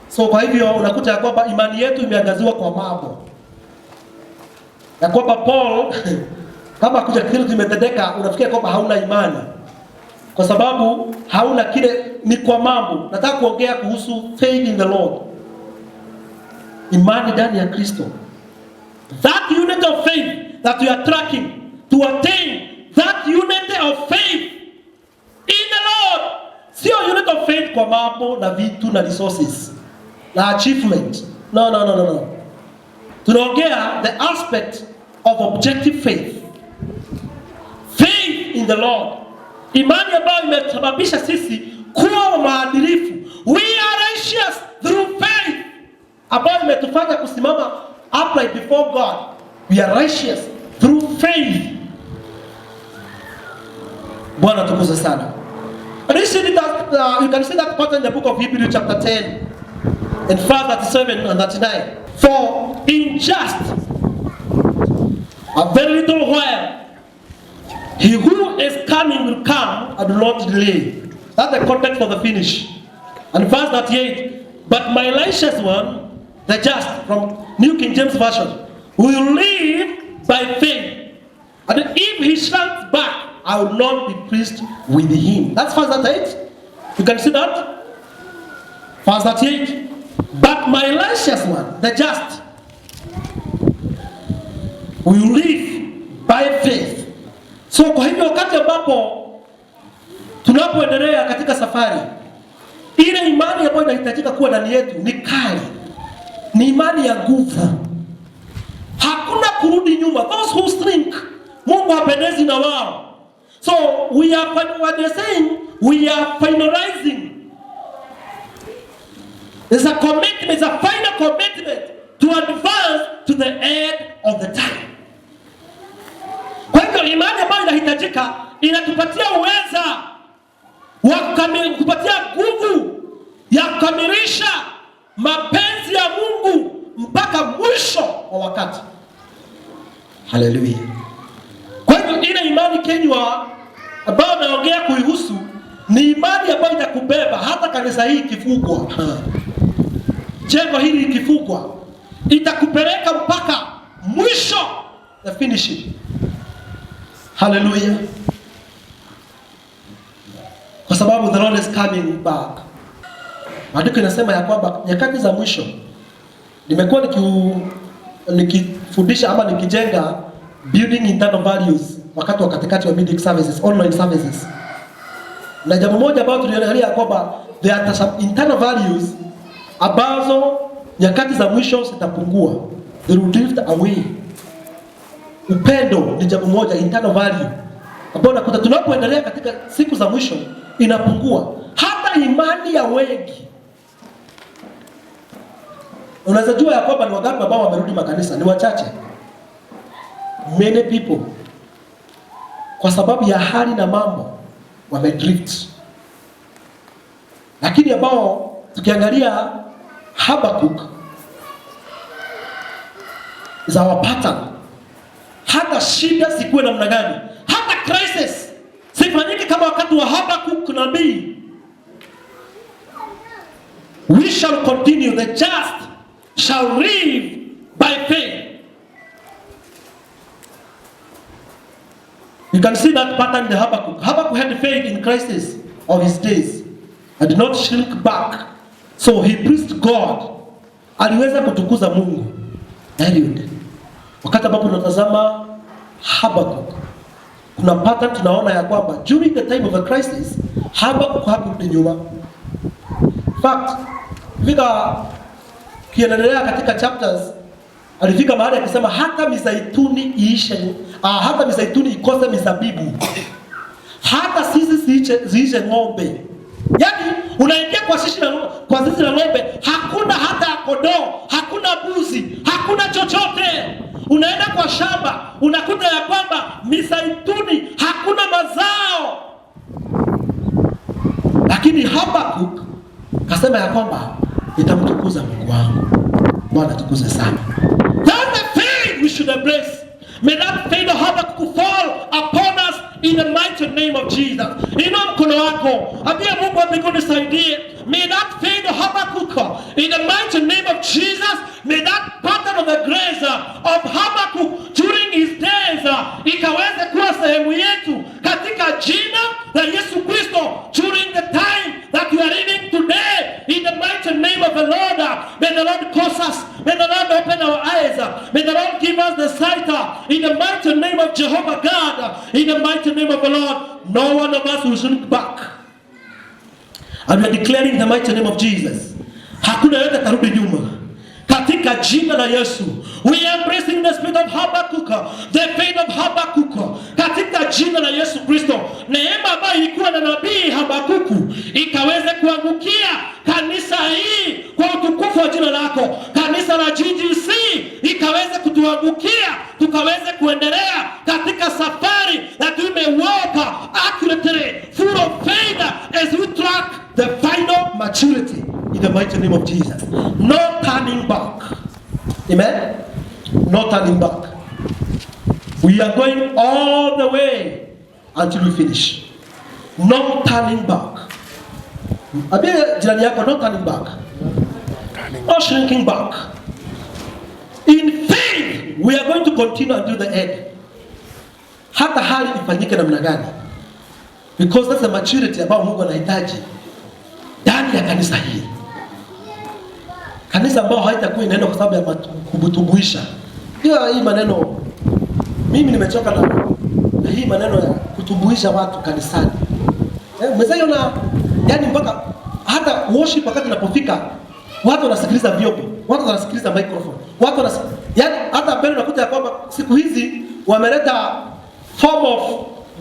So kwa hivyo unakuta ya kwamba imani yetu imeangaziwa kwa mambo ya kwamba Paul kama kuja kile kimetendeka unafikia kwamba hauna imani kwa sababu hauna kile, ni kwa mambo. Nataka kuongea kuhusu faith in the Lord, imani ndani ya Kristo. That unit of faith that we are tracking to attain that unity of faith in the Lord. Sio unit of faith kwa mambo na vitu na resources na achievement. No. Tunaongea the aspect of objective faith. Faith in the Lord. Imani ambayo imesababisha sisi kuwa maadilifu. We are righteous through faith. Ambayo imetufanya kusimama upright before God. We are righteous through faith. Bwana tukuze sana. And you can see that pattern in the book of Hebrews chapter 10 and verse 37 and 39. For in just a very little while, he who is coming will come and will not delay. That's the context of the finish. And verse 38, but my righteous one, the just, from New King James Version, will live by faith. And if he shrinks back, I will not be pleased with him. That's verse 38. You can see that? Verse 38. But my righteous one, the just, will live by faith. So kwa hivyo wakati ambapo tunapoendelea katika safari, ile imani ambayo inahitajika kuwa ndani yetu ni kali. Ni imani ya nguvu. Hakuna kurudi nyuma. Those who shrink, Mungu hapendezi na wao. So we are, what they're saying, we are finalizing. There's a commitment, there's a final commitment to advance to the end of the time. Kwa hivyo imani ambayo inahitajika inatupatia uweza wa kupatia nguvu ya kukamilisha mapenzi ya Mungu mpaka mwisho wa wakati. Haleluya. Kwa hivyo ile imani kenywa ambayo naongea kuihusu ni imani ambayo itakubeba hata kanisa hii ikifungwa. Jengo hili likifungwa itakupeleka mpaka mwisho, the finishing. Hallelujah. Kwa sababu the Lord is coming back. Maandiko inasema ya kwamba nyakati za mwisho, nimekuwa nikifundisha ama nikijenga building internal values wakati wa katikati wa meeting services, online services. Na jambo moja ambalo tuliangalia kwamba there are some internal values ambazo nyakati za mwisho zitapungua. They will drift away. Upendo ni jambo moja, internal value, ambapo nakuta tunapoendelea katika siku za mwisho inapungua. Hata imani ya wengi. Unaweza jua ya kwamba ni wangapi ambao wamerudi makanisa? Ni wachache. Many people kwa sababu ya hali na mambo wamedrift. Lakini ambao tukiangalia Habakkuk za wapata, hata shida sikuwe namna gani, hata crisis sifanyike kama wakati wa Habakkuk nabii. We shall continue, the just shall live by faith. You can see that pattern in the Habakkuk. Habakkuk had faith in crisis of his days and did not shrink back. So he praised God. Aliweza kutukuza Mungu. Eliud. Wakati ambapo tunatazama Habakkuk, kuna pattern tunaona ya kwamba during the time of a crisis, Habakkuk hakurudi nyuma. In fact, vika kiendelea katika chapters, alifika mahali akisema hata mizaituni iishe, hata mizaituni ikose mizabibu, hata sisi ziishe ng'ombe. Yaani unaingia kwa zizi la ng'ombe, hakuna hata kondoo, hakuna mbuzi, hakuna chochote. Unaenda kwa shamba, unakuta ya kwamba mizaituni hakuna mazao. Lakini Habakkuk kasema ya kwamba nitamtukuza Mungu wangu. Bwana tukuze sana. That's the faith we should embrace. May that faith of Habakkuk fall upon us in the mighty name of Jesus. Inua mkono wako, ambia Mungu mbinguni saidie. May that faith of Habakkuk in the mighty name of Jesus, may that pattern of the grace of Habakkuk during his days ikaweze kuwa sehemu yetu katika jina la Yesu Kristo during the time that we are living today. In the mighty name of the Lord, may the Lord cause us, may the Lord open our eyes, may the Lord give us the sight. In the mighty name of Jehovah God, in the mighty name of the Lord, no one of us will shrink back. And we are declaring in the mighty name of Jesus, hakuna yote tarudi nyuma katika jina la Yesu. We are embracing the spirit of Habakkuk, the faith of Habakkuk katika jina la Yesu Kristo. Neema ambayo ilikuwa na nabii Habakuku ikaweze kuangukia kanisa hii kwa utukufu wa jina lako. Kanisa la GGC ikaweze kutuangukia, tukaweze kuendelea katika safari that we may walk accurately, full of faith as we track the final maturity in the mighty name of Jesus. No turning back. Amen? No turning back. We are going all the way until we finish. No turning back. Abia jirani yako, no turning back. No shrinking back. In faith, we are going to continue until the end. Hata hali ifanyike namna gani. Because that's the maturity ambayo Mungu anahitaji ndani ya kanisa hili. Kanisa ambao haitakuwa inaenda kwa sababu ya kubutubuisha. Hii maneno, mimi nimechoka na hii maneno ya kutubuisha watu kanisani. Umesaiona, yani mpaka hata worship wakati unapofika, watu wanasikiliza vyombo, watu wanasikiliza microphone, yani hata mbele unakuta kwamba siku hizi wameleta form of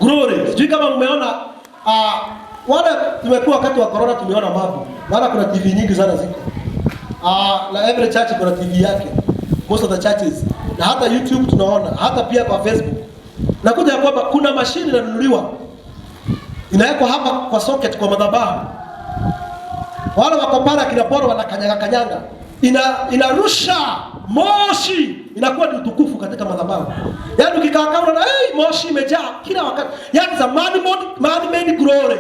glory. Sijui kama umeona wala tumekuwa wakati wa corona tumeona mambo. Maana kuna TV nyingi sana ziko. Na every church kuna TV yake. Most of the churches. Na hata YouTube tunaona, hata pia kwa Facebook. Nakuja ya kwamba kuna mashine inanunuliwa. Inawekwa hapa kwa socket kwa madhabahu. Wale wako pale kinaporo wanakanyanga. Inarusha moshi, inakuwa ni utukufu katika madhabahu. Yaani ukikaa kama unaona moshi imejaa kila wakati. Yaani za man-made glory.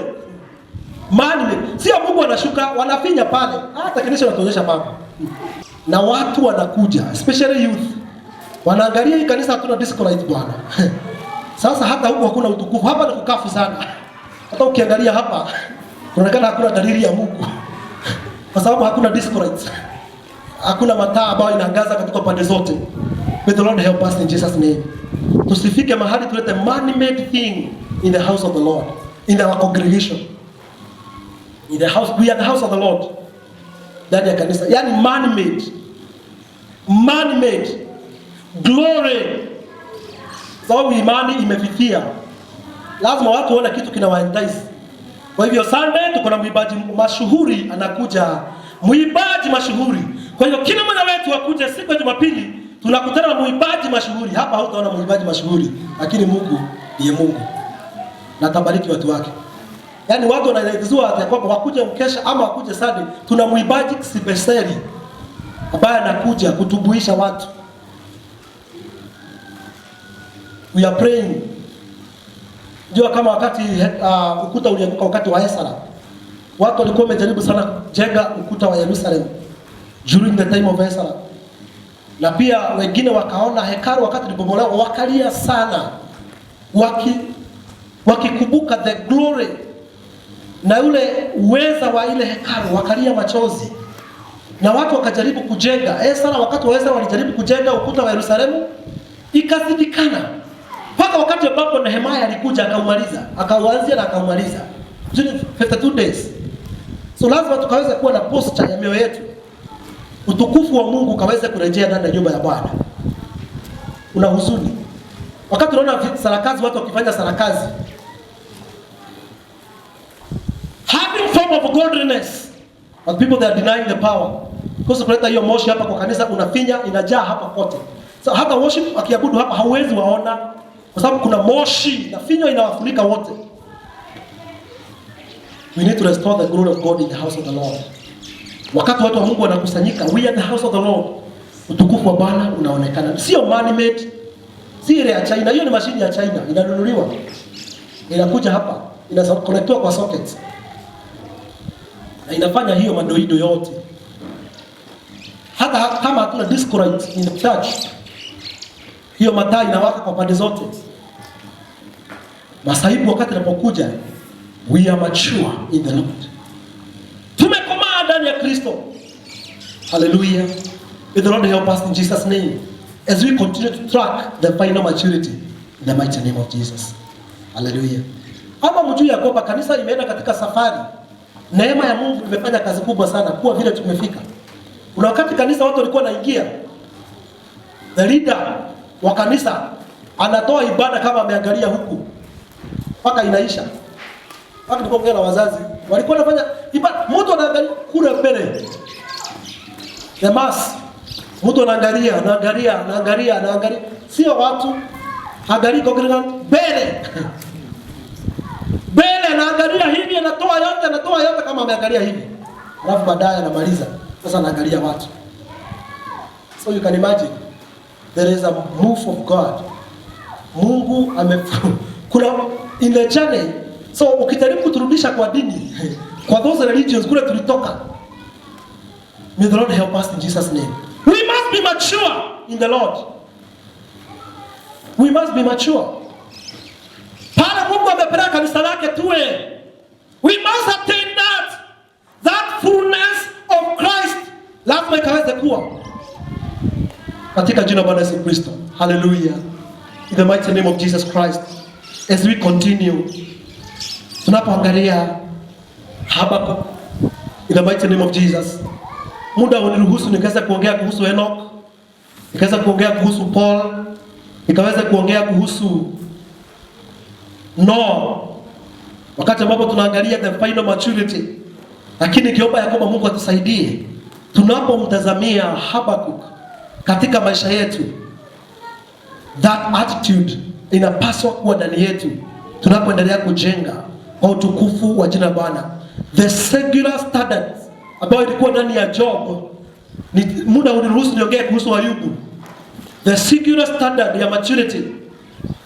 Sio Mungu anashuka, wanafinya pale. Hata kanisa wanatuonyesha mambo. Na watu wanakuja, especially youth. Wanaangalia hii kanisa hatuna disco light bwana. Sasa hata huko hakuna utukufu. Hapa ni kukafu sana. Hata ukiangalia hapa kunaonekana hakuna dalili ya Mungu. Kwa sababu hakuna disco light. Hakuna mataa ambayo inaangaza katika pande zote. May the Lord help us in Jesus name. Tusifike mahali tulete man-made thing in the house of the Lord, in our congregation. In the house, we are the house of the Lord. Ndani ya kanisa. Yani man-made glory. Sababu imani imefifia. Lazima watu waone kitu kinawaentice. Kwa hivyo Sunday tuko na mwimbaji mashuhuri anakuja. Mwimbaji mashuhuri. Kwa hivyo kila mmoja wetu akuje siku ya Jumapili tunakutana na mwimbaji mashuhuri. Hapa hutaona mwimbaji mashuhuri, lakini Mungu ndiye Mungu. na atabariki watu wake. Yaani watu wanaelekezwa ya kwamba wakuje mkesha ama wakuje Sunday, tuna muibaji Sibeseri ambaye anakuja kutubuisha watu. We are praying. Ndio kama wakati ukuta ulianguka wakati wa Ezra. Watu walikuwa wamejaribu sana kujenga ukuta wa Yerusalemu during the time of Ezra. Na pia wengine wakaona hekalu wakati lilipobomolewa wakalia sana. Wakikumbuka the glory na ule uweza wa ile hekalu, wakalia machozi. Na watu wakajaribu kujenga. Ezra, wakati wa Ezra walijaribu kujenga ukuta wa Yerusalemu, ikazidikana. Mpaka wakati ambapo Nehemia alikuja akaumaliza, akauanzia na akaumaliza. 52 days. So lazima tukaweze kuwa na posture ya mioyo yetu. Utukufu wa Mungu kaweze kurejea ndani ya nyumba ya Bwana. Una huzuni. Wakati unaona sarakazi, watu wakifanya sarakazi, having form of godliness, but people they are denying the power. Because kuleta hiyo moshi hapa kwa kanisa unafinya, inajaa hapa kote. So hata worship akiabudu hapa hauwezi waona kwa sababu kuna moshi na finyo inawafunika wote. We need to restore the glory of God in the house of the Lord. Wakati watu wa Mungu wanakusanyika, we are the house of the Lord. Utukufu wa Bwana unaonekana. Sio man made. Si ile ya China. Hiyo ni mashini ya China. Inanunuliwa. Inakuja hapa. Inaconnectiwa kwa sockets. Na inafanya hiyo madoido yote. Hata kama hatuna disco light in the church, hiyo mataa inawaka kwa pande zote. Masaibu wakati inapokuja, we are mature in the Lord. Tumekomaa ndani ya Kristo. Hallelujah. May the Lord help us in Jesus' name as we continue to track the final maturity in the mighty name of Jesus. Hallelujah. Hapa mjuu ya kwamba kanisa imeenda katika safari. Neema ya Mungu imefanya kazi kubwa sana kuwa vile tumefika. Kuna wakati kanisa watu walikuwa naingia, the leader wa kanisa anatoa ibada kama ameangalia huku mpaka inaisha. Wakati nilipoongea na wazazi, walikuwa wanafanya ibada, mtu anaangalia kule mbele. The mass, mtu anaangalia. Sio watu, angalia congregant mbele. Mbele anaangalia hivi, anatoa yote kama ameangalia hivi. Alafu baadaye anamaliza. Sasa anaangalia watu. So you can imagine there is a move of God. Mungu kuna in the journey. So ukijaribu kuturudisha kwa dini, kwa those religions kule tulitoka. May the Lord help us in Jesus' name. We must be mature in the Lord. We must be mature. Pale Mungu amepeleka kanisa lake tuwe. We must attain that fullness of Christ. Lazima ikaweze kuwa katika jina la Bwana Yesu Kristo. Hallelujah. In the mighty name of Jesus Christ. As we continue, tunapoangalia Habakkuk, in the mighty name of Jesus. Muda uniruhusu nikaweza kuongea kuhusu Enoch, nikaweza kuongea kuhusu Paul, nikaweza kuongea kuhusu Noah. Wakati ambapo tunaangalia the final maturity. Lakini kiomba ya kwamba Mungu atusaidie tunapomtazamia Habakkuk katika maisha yetu, that attitude inapaswa kuwa ndani yetu tunapoendelea kujenga kwa utukufu wa jina la Bwana. The singular standards ambayo ilikuwa ndani ya Job, ni muda uniruhusu niongee kuhusu Ayubu. The singular standard ya maturity.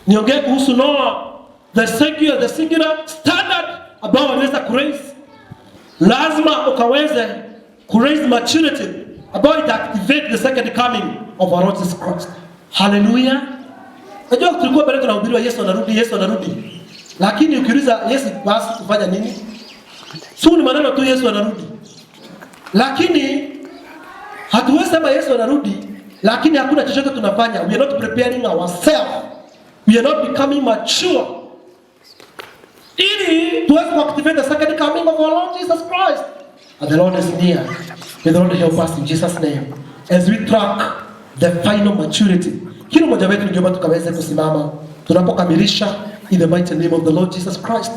Niongee kuhusu Noah. The singular standard ambao waliweza kuraise. Lazima ukaweze kuraise maturity ambao ita-activate the second coming of our Lord Jesus Christ. Hallelujah. Najua tulikuwa bado tunahubiriwa Yesu anarudi. Lakini ukiuliza Yesu basi kufanya nini? Sio ni maneno tu Yesu anarudi. Lakini hatuwezi sema Yesu anarudi, lakini hakuna chochote tunafanya. We are not preparing ourselves. We are not becoming mature. Ili tuweze kuactivate the second coming of our Lord Jesus Christ. And the Lord is near. May the Lord help us in Jesus' name as we track the final maturity. Kila mmoja wetu ningeomba tukaweze kusimama tunapokamilisha in the mighty name of the Lord Jesus Christ.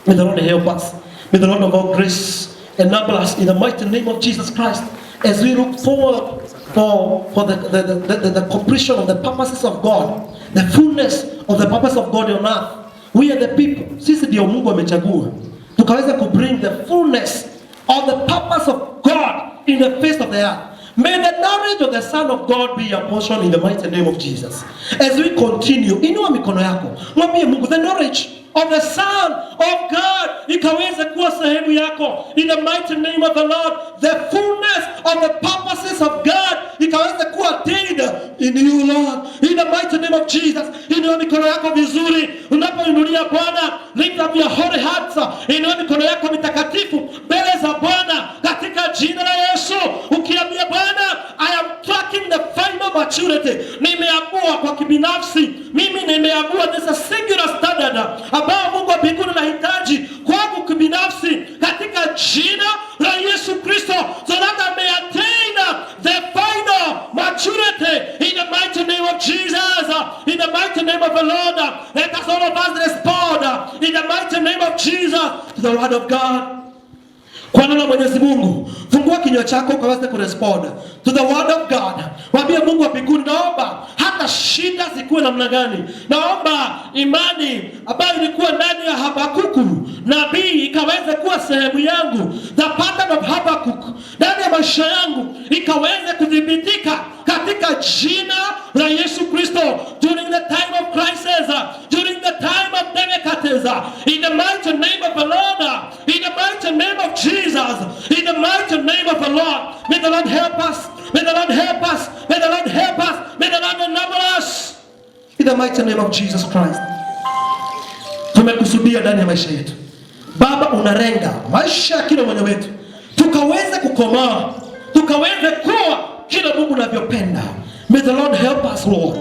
May the Lord help us. May the Lord of all grace enable us in the mighty name of Jesus Christ as we look forward for the completion of the purposes of God, the fullness of the purpose of God on earth. We are the people. Sisi ndio Mungu amechagua. Tukaweza ku bring the fullness of the purpose of God in the face of the earth. May the knowledge of the Son of God be your portion in the mighty name of Jesus. As we continue, inua mikono yako. Mwambie Mungu, the knowledge of the Son of God ikaweze kuwa sehemu yako in the mighty name of the Lord. The fullness of the purposes of God ikaweze kuwa attained in you, Lord, in the mighty name of Jesus. Inua mikono yako vizuri unapoinulia Bwana. Lift up your holy hearts. Inua mikono yako mitakatifu mbele za Bwana katika jina la Yesu, ukiambia Bwana, I am tracking the final maturity. Nimeamua kwa kibinafsi, mimi nimeamua there's a singular standard ambao Mungu wa mbinguni anahitaji kwangu kibinafsi katika jina la Yesu Kristo, so that I may attain the final maturity in the mighty name of Jesus, in the mighty name of the Lord. Let us all of us respond in the mighty name of Jesus to the word of God. Kwa neno la Mwenyezi Mungu, fungua kinywa chako ukaweze kurespond to the word of God. Mwambie Mungu wa mbinguni, naomba hata shida zikuwe namna gani, naomba imani ambayo ilikuwa ndani ya Habakuku nabii ikaweze kuwa sehemu yangu. The pattern of Habakkuk ndani ya maisha yangu ikaweze kudhibitika katika jina la Yesu Kristo. During the time of crisis, during the time of difficulties, in the mighty name of the Lord, in the mighty name of Jesus, in the mighty name of the Lord, may the Lord help us, may the Lord help us, may the Lord help us, may the Lord enable us, in the mighty name of Jesus Christ. Tumekusudia ndani ya maisha yetu Baba, unarenga maisha ya kila mmoja wetu, tukaweze kukomaa, tukaweze kuwa kila Mungu unavyopenda. May the Lord help us, Lord.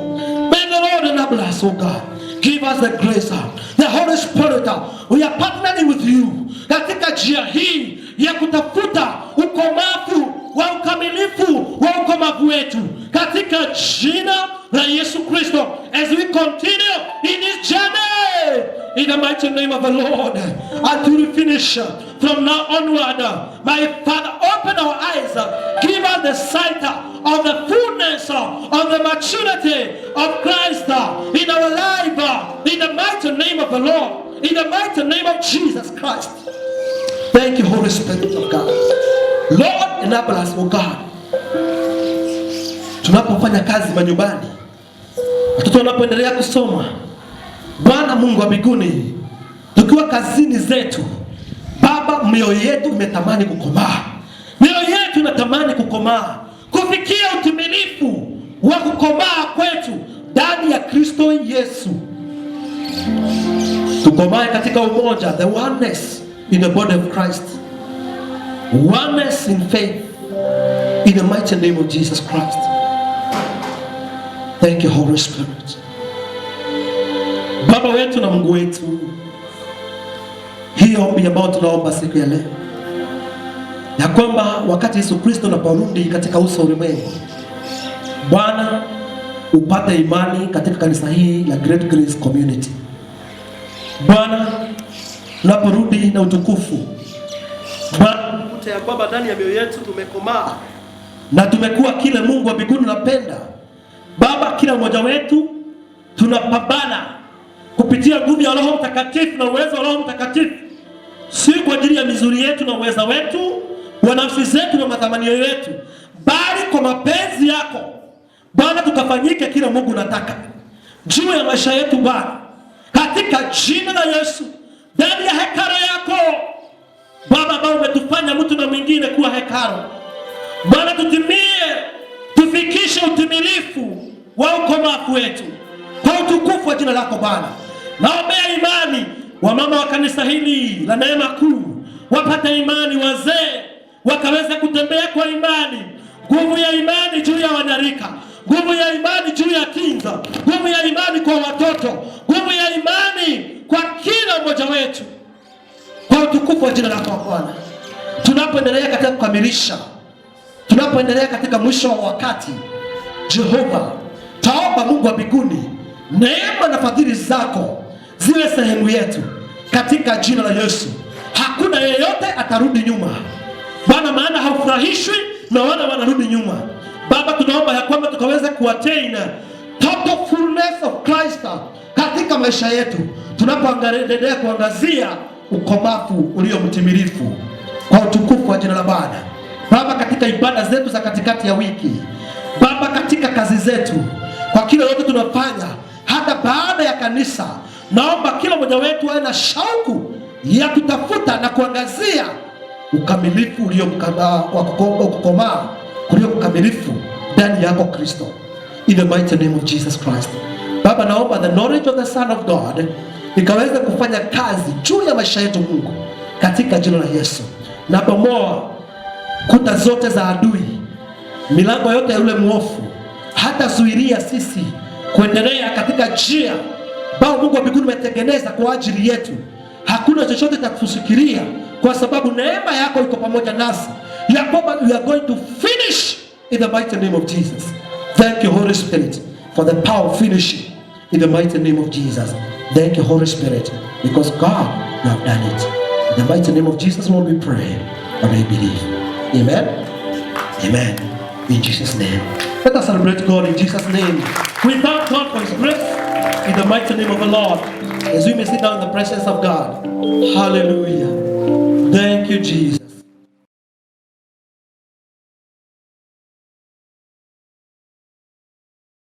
May the Lord enable us, oh God. Give us the grace, the Holy Spirit. We are partnering with you katika njia hii ya kutafuta ukomavu wa ukamilifu wa ukomavu wetu katika jina la Yesu Kristo, as we continue in this journey in the mighty name of the Lord until we finish. From now onward, my Father, open our eyes, give us the sight of the fullness of the maturity of Christ in our life, in the mighty name of the Lord, in the mighty name of Jesus Christ. Thank you, Holy Spirit of God. Lord, enable us, oh God. Tunapofanya kazi manyumbani, watoto wanapoendelea kusoma, Bwana Mungu wa mbinguni, tukiwa kazini zetu, Baba, mioyo yetu imetamani kukomaa. Mioyo yetu inatamani kukomaa, kufikia utimilifu wa kukomaa kwetu ndani ya Kristo Yesu. Tukomae katika umoja, the oneness in the body of Christ. Oneness in faith in the mighty name of Jesus Christ. Thank you, Holy Spirit. Baba wetu na Mungu wetu, hii ombi ambayo tunaomba siku ya leo, ya kwamba wakati Yesu Kristo anaporudi katika uso wa ulimwengu, Bwana, upate imani katika kanisa hii la Great Grace Community. Bwana, unaporudi na utukufu, Bwana, ukute ya kwamba ndani ya mioyo yetu tumekomaa na tumekuwa kile Mungu wa mbinguni anapenda. Baba, kila mmoja wetu tunapambana kupitia nguvu ya Roho Mtakatifu na uwezo wa Roho Mtakatifu, si kwa ajili ya mizuri yetu na uweza wetu wa nafsi zetu na matamanio yetu, bali kwa mapenzi yako Bwana, tukafanyike kila Mungu nataka juu ya maisha yetu Bwana, katika jina la Yesu, ndani ya hekalu yako Baba, ambao umetufanya mtu na mwingine kuwa hekalu Bwana, tufikishe utimilifu wa ukomavu wetu kwa utukufu wa jina lako Bwana. Naombea imani wa mama wa kanisa hili la Neema Kuu, wapate imani, wazee wakaweza kutembea kwa imani, nguvu ya imani juu ya wanarika, nguvu ya imani juu ya kinza, nguvu ya imani kwa watoto, nguvu ya imani kwa kila mmoja wetu kwa utukufu wa jina lako Bwana. Tunapoendelea katika kukamilisha, tunapoendelea katika mwisho wa wakati, Jehova, taomba Mungu wa mbinguni, neema na fadhili zako ziwe sehemu yetu katika jina la Yesu. Hakuna yeyote atarudi nyuma Bwana, maana haufurahishwi na wale wanarudi nyuma. Baba, tunaomba ya kwamba tukaweza kuattain total fullness of Christ katika maisha yetu, tunapoendelea kuangazia ukomavu ulio mtimilifu kwa utukufu wa jina la Bwana. Baba, katika ibada zetu za katikati ya wiki, Baba, katika kazi zetu, kwa kile yote tunafanya, hata baada ya kanisa, naomba kila mmoja wetu awe na shauku ya kutafuta na kuangazia ukamilifu ulio kukomaa kulio kukamilifu ndani yako Kristo. In the mighty name of Jesus Christ. Baba, naomba the knowledge of the Son of God ikaweze kufanya kazi juu ya maisha yetu Mungu, katika jina la Yesu. Na bomoa kuta zote za adui, milango yote ya yule mwovu, hata zuilia sisi kuendelea katika njia ambao Mungu wa mbinguni umetengeneza kwa ajili yetu. Hakuna chochote cha kufikiria, kwa sababu neema yako iko pamoja nasi, ya kwamba we are going to finish in the mighty name of Jesus. Thank you, Holy Spirit, for the power of finishing in the mighty name of Jesus. Thank you, Holy Spirit, because God, you have done it. In the mighty name of Jesus, Lord, we pray and we believe. Amen. Amen. In Jesus' name. Let us celebrate God in Jesus' name. We thank God for His grace in the mighty name of the Lord, as we may sit down in the presence of God. Hallelujah. Thank you, Jesus.